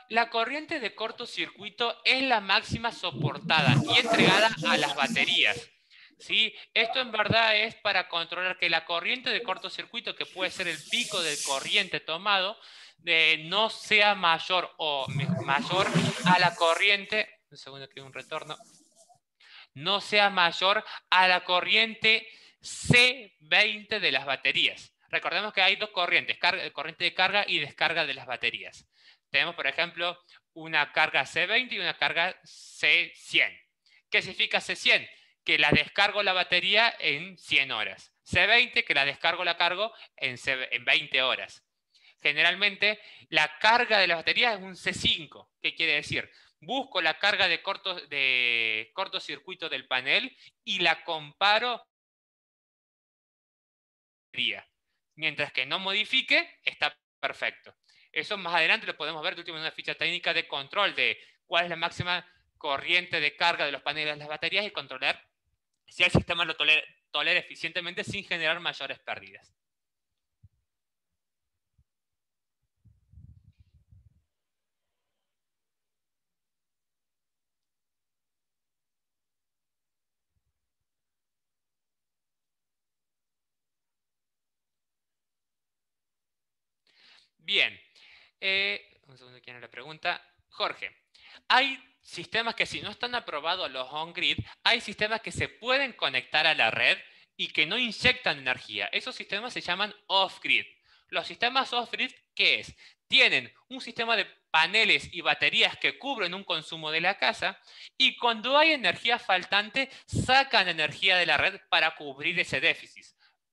La corriente de cortocircuito es la máxima soportada y entregada a las baterías. ¿Sí? Esto en verdad es para controlar que la corriente de cortocircuito, que puede ser el pico de corriente tomado, no sea mayor o mayor a la corriente. Un segundo que hay un retorno. No sea mayor a la corriente C20 de las baterías. Recordemos que hay dos corrientes, corriente de carga y descarga de las baterías. Tenemos, por ejemplo, una carga C20 y una carga C100. ¿Qué significa C100? Que la descargo la batería en 100 horas. C20, que la descargo la cargo en 20 horas. Generalmente, la carga de la batería es un C5. ¿Qué quiere decir? Busco la carga de cortocircuito del panel y la comparo. Mientras que no modifique, está perfecto. Eso más adelante lo podemos ver de último en una ficha técnica de control de cuál es la máxima corriente de carga de los paneles de las baterías y controlar si el sistema lo tolera eficientemente sin generar mayores pérdidas. Bien. Un segundo, ¿quién es la pregunta? Jorge. Hay sistemas que si no están aprobados los on-grid, hay sistemas que se pueden conectar a la red y que no inyectan energía. Esos sistemas se llaman off-grid. Los sistemas off-grid, ¿qué es? Tienen un sistema de paneles y baterías que cubren un consumo de la casa y cuando hay energía faltante sacan energía de la red para cubrir ese déficit,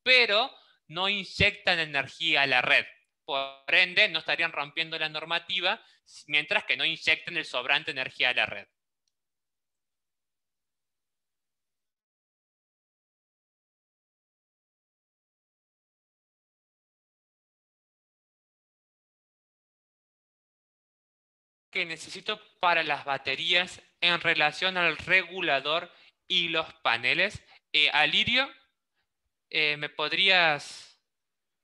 pero no inyectan energía a la red. Por ende, no estarían rompiendo la normativa mientras que no inyecten el sobrante energía a la red. Que necesito para las baterías en relación al regulador y los paneles. Alirio, ¿me podrías...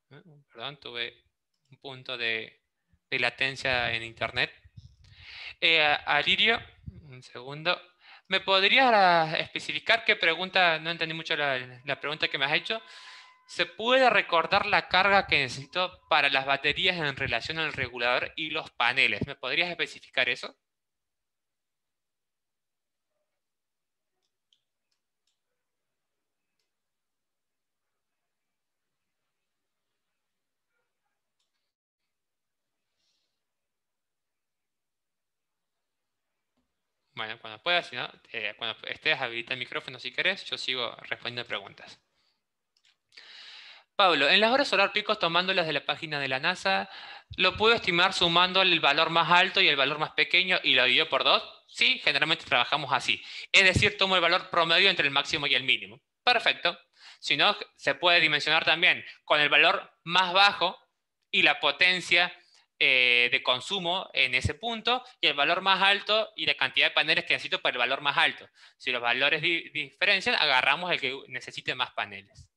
Perdón, tuve un punto de latencia en internet. Alirio, un segundo. ¿Me podrías especificar qué pregunta? No entendí mucho la pregunta que me has hecho. ¿Se puede recordar la carga que necesito para las baterías en relación al regulador y los paneles? ¿Me podrías especificar eso? Bueno, cuando puedas, si no, cuando estés, habilita el micrófono si querés, yo sigo respondiendo preguntas. Pablo, en las horas solar picos, tomándolas de la página de la NASA, ¿lo puedo estimar sumando el valor más alto y el valor más pequeño y lo divido por 2? Sí, generalmente trabajamos así. Es decir, tomo el valor promedio entre el máximo y el mínimo. Perfecto. Si no, se puede dimensionar también con el valor más bajo y la potencia de consumo en ese punto y el valor más alto y la cantidad de paneles que necesito para el valor más alto. Si los valores diferencian, agarramos el que necesite más paneles.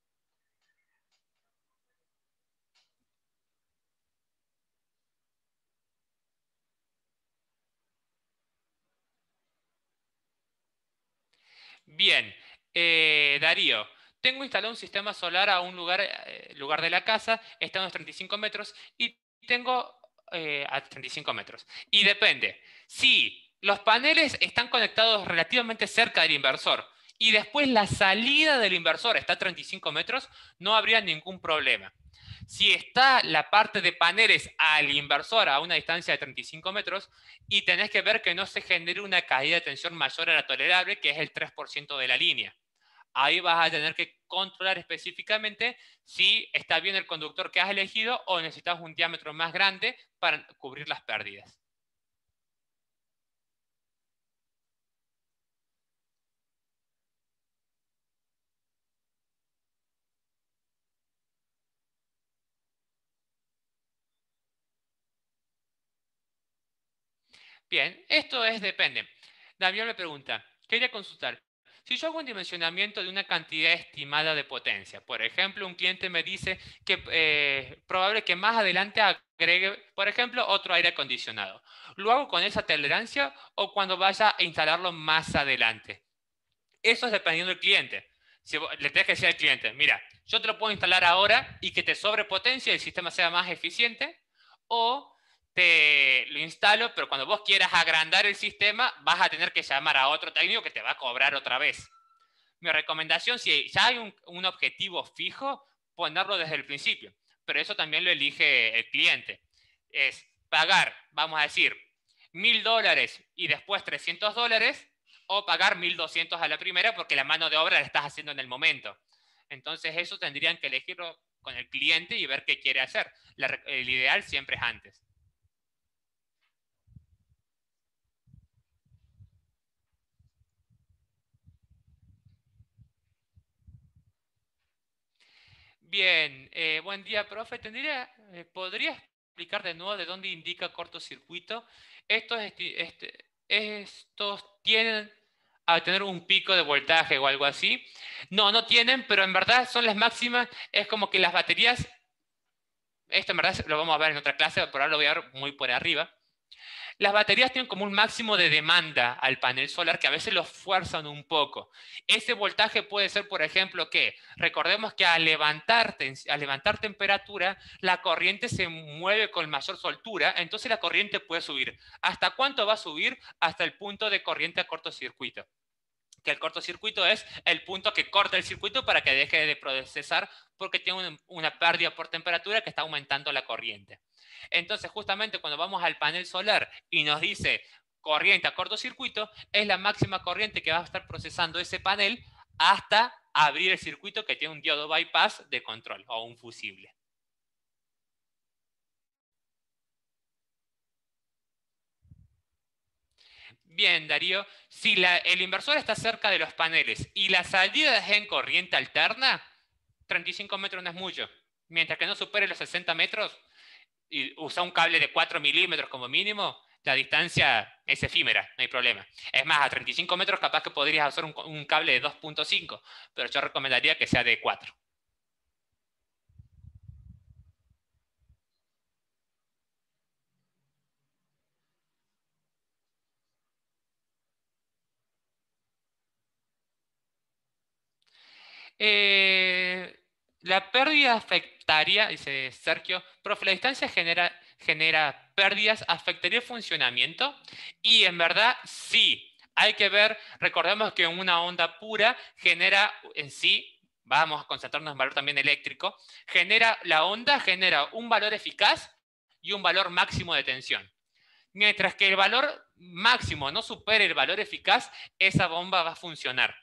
Bien, Darío, tengo instalado un sistema solar a un lugar de la casa, está a unos 35 metros y tengo a 35 metros. Y depende, si los paneles están conectados relativamente cerca del inversor y después la salida del inversor está a 35 metros, no habría ningún problema. Si está la parte de paneles al inversor a una distancia de 35 metros y tenés que ver que no se genere una caída de tensión mayor a la tolerable, que es el 3% de la línea. Ahí vas a tener que controlar específicamente si está bien el conductor que has elegido o necesitas un diámetro más grande para cubrir las pérdidas. Bien, esto depende. David me pregunta, quería consultar, si yo hago un dimensionamiento de una cantidad estimada de potencia, por ejemplo, un cliente me dice que probable que más adelante agregue, por ejemplo, otro aire acondicionado. ¿Lo hago con esa tolerancia o cuando vaya a instalarlo más adelante? Eso es dependiendo del cliente. Si le tenés que decir al cliente, mira, yo te lo puedo instalar ahora y que te sobrepotencia y el sistema sea más eficiente, o te lo instalo, pero cuando vos quieras agrandar el sistema, vas a tener que llamar a otro técnico que te va a cobrar otra vez. Mi recomendación, si ya hay un objetivo fijo, ponerlo desde el principio. Pero eso también lo elige el cliente. Es pagar, vamos a decir, $1.000 y después $300, o pagar 1.200 a la primera porque la mano de obra la estás haciendo en el momento. Entonces eso tendrían que elegirlo con el cliente y ver qué quiere hacer. El ideal siempre es antes. Bien, buen día, profe. ¿Podría explicar de nuevo de dónde indica cortocircuito? Estos tienen a tener un pico de voltaje o algo así. No, no tienen, pero en verdad son las máximas. Es como que las baterías, esto en verdad lo vamos a ver en otra clase, por ahora lo voy a ver muy por arriba. Las baterías tienen como un máximo de demanda al panel solar que a veces los fuerzan un poco. Ese voltaje puede ser, por ejemplo, que recordemos que al levantar temperatura, la corriente se mueve con mayor soltura, entonces la corriente puede subir. ¿Hasta cuánto va a subir? Hasta el punto de corriente a cortocircuito. Que el cortocircuito es el punto que corta el circuito para que deje de procesar porque tiene una pérdida por temperatura que está aumentando la corriente. Entonces, justamente cuando vamos al panel solar y nos dice corriente a cortocircuito, es la máxima corriente que va a estar procesando ese panel hasta abrir el circuito que tiene un diodo bypass de control o un fusible. Bien, Darío, si el inversor está cerca de los paneles y la salida es en corriente alterna, 35 metros no es mucho. Mientras que no supere los 60 metros y usa un cable de 4 milímetros como mínimo, la distancia es efímera, no hay problema. Es más, a 35 metros capaz que podrías usar un cable de 2.5, pero yo recomendaría que sea de 4. La pérdida afectaría, dice Sergio, profe, la distancia genera pérdidas, afectaría el funcionamiento. Y en verdad, sí. Hay que ver, recordemos que una onda pura genera en sí, vamos a concentrarnos en valor también eléctrico, la onda genera un valor eficaz y un valor máximo de tensión. Mientras que el valor máximo no supere el valor eficaz, esa bomba va a funcionar.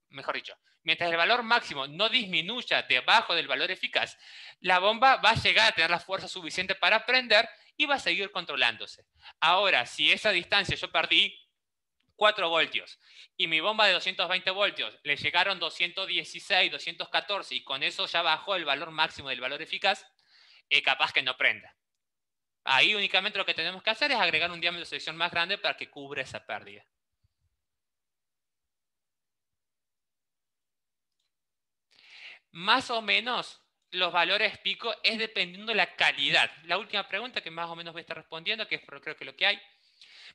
Mejor dicho, mientras el valor máximo no disminuya debajo del valor eficaz, la bomba va a llegar a tener la fuerza suficiente para prender y va a seguir controlándose. Ahora, si esa distancia yo perdí 4 voltios y mi bomba de 220 voltios le llegaron 216, 214 y con eso ya bajó el valor máximo del valor eficaz, capaz que no prenda. Ahí únicamente lo que tenemos que hacer es agregar un diámetro de sección más grande para que cubra esa pérdida. Más o menos los valores pico es dependiendo de la calidad. La última pregunta que más o menos voy a estar respondiendo, que es creo que lo que hay.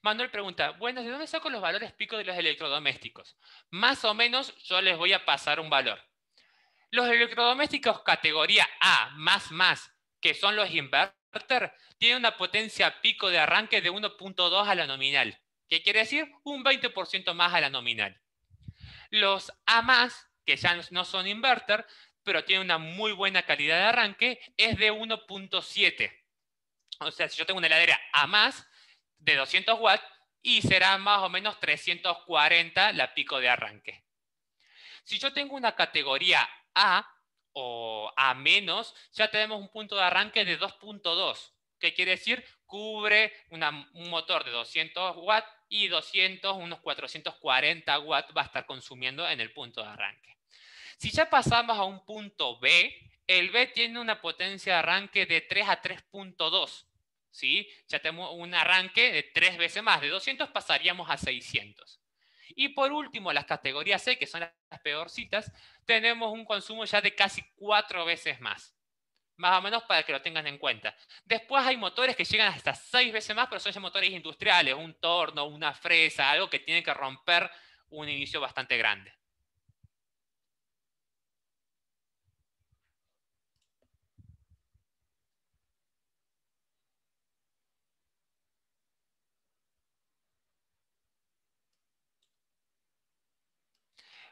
Manuel pregunta, bueno, ¿de dónde saco los valores pico de los electrodomésticos? Más o menos yo les voy a pasar un valor. Los electrodomésticos categoría A más, que son los inverter, tienen una potencia pico de arranque de 1.2 a la nominal. ¿Qué quiere decir? Un 20% más a la nominal. Los A+, que ya no son inverter, pero tienen una muy buena calidad de arranque, es de 1.7. O sea, si yo tengo una heladera A+, de 200 watts, y será más o menos 340 la pico de arranque. Si yo tengo una categoría A o A-, ya tenemos un punto de arranque de 2.2. ¿Qué quiere decir? Cubre un motor de 200 watts y unos 440 watts va a estar consumiendo en el punto de arranque. Si ya pasamos a un punto B, el B tiene una potencia de arranque de 3 a 3.2. ¿Sí? Ya tenemos un arranque de 3 veces más. De 200 pasaríamos a 600. Y por último, las categorías C, que son las peorcitas, tenemos un consumo ya de casi 4 veces más. Más o menos para que lo tengan en cuenta. Después hay motores que llegan hasta 6 veces más, pero son ya motores industriales, un torno, una fresa, algo que tiene que romper un inicio bastante grande.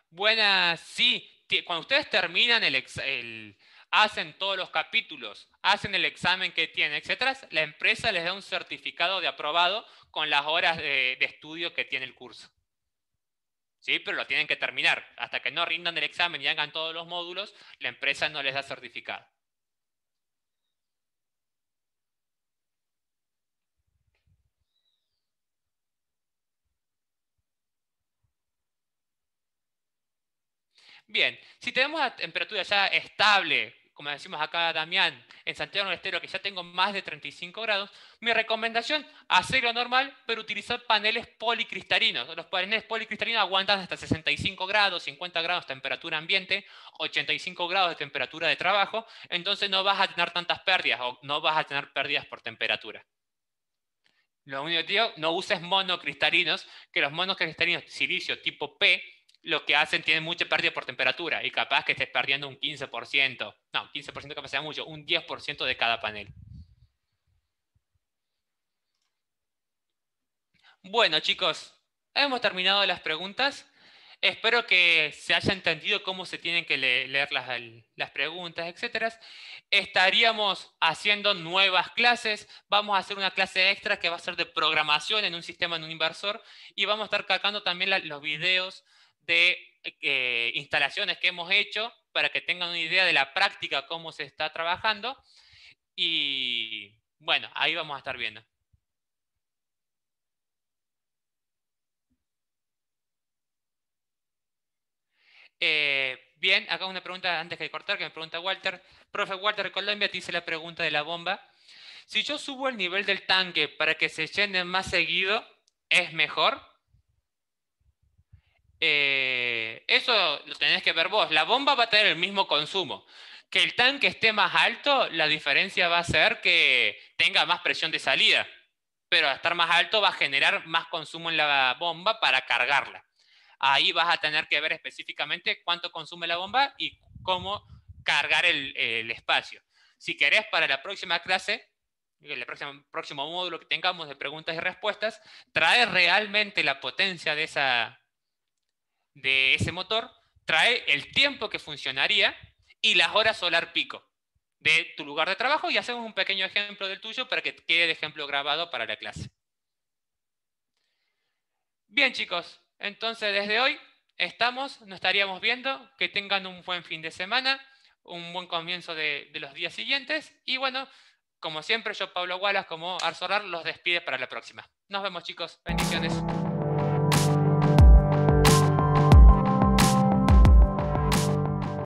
Buenas, sí. Cuando ustedes terminan hacen todos los capítulos, hacen el examen que tienen, etcétera, la empresa les da un certificado de aprobado con las horas de estudio que tiene el curso. ¿Sí? Pero lo tienen que terminar. Hasta que no rindan el examen y hagan todos los módulos, la empresa no les da certificado. Bien, si tenemos la temperatura ya estable, como decimos acá Damián, en Santiago del Estero, que ya tengo más de 35 grados, mi recomendación, hacerlo normal, pero utilizar paneles policristalinos. Los paneles policristalinos aguantan hasta 65 grados, 50 grados de temperatura ambiente, 85 grados de temperatura de trabajo, entonces no vas a tener tantas pérdidas o no vas a tener pérdidas por temperatura. Lo único que digo, no uses monocristalinos, que los monocristalinos silicio tipo P, lo que hacen, tienen mucha pérdida por temperatura y capaz que estés perdiendo un 15%, no, 15% capaz sea mucho, un 10% de cada panel. Bueno, chicos, hemos terminado las preguntas. Espero que se haya entendido cómo se tienen que leer las preguntas, etcétera. Estaríamos haciendo nuevas clases. Vamos a hacer una clase extra que va a ser de programación en un sistema, en un inversor. Y vamos a estar cargando también los videos de instalaciones que hemos hecho para que tengan una idea de la práctica, cómo se está trabajando. Y bueno, ahí vamos a estar viendo. Bien, acá una pregunta antes de cortar que me pregunta Walter. Profe Walter de Colombia te hice la pregunta de la bomba. Si yo subo el nivel del tanque para que se llene más seguido, ¿es mejor? Eso lo tenés que ver vos. La bomba va a tener el mismo consumo. Que el tanque esté más alto, la diferencia va a ser que tenga más presión de salida. Pero al estar más alto va a generar más consumo en la bomba para cargarla. Ahí vas a tener que ver específicamente cuánto consume la bomba y cómo cargar el espacio. Si querés, para la próxima clase, el próximo módulo que tengamos de preguntas y respuestas, trae realmente la potencia de ese motor, trae el tiempo que funcionaría y las horas solar pico de tu lugar de trabajo y hacemos un pequeño ejemplo del tuyo para que quede de ejemplo grabado para la clase. Bien, chicos, entonces desde hoy nos estaríamos viendo, que tengan un buen fin de semana, un buen comienzo de los días siguientes y bueno, como siempre, yo, Pablo Wallace, como Arsolar, los despide para la próxima. Nos vemos, chicos. Bendiciones.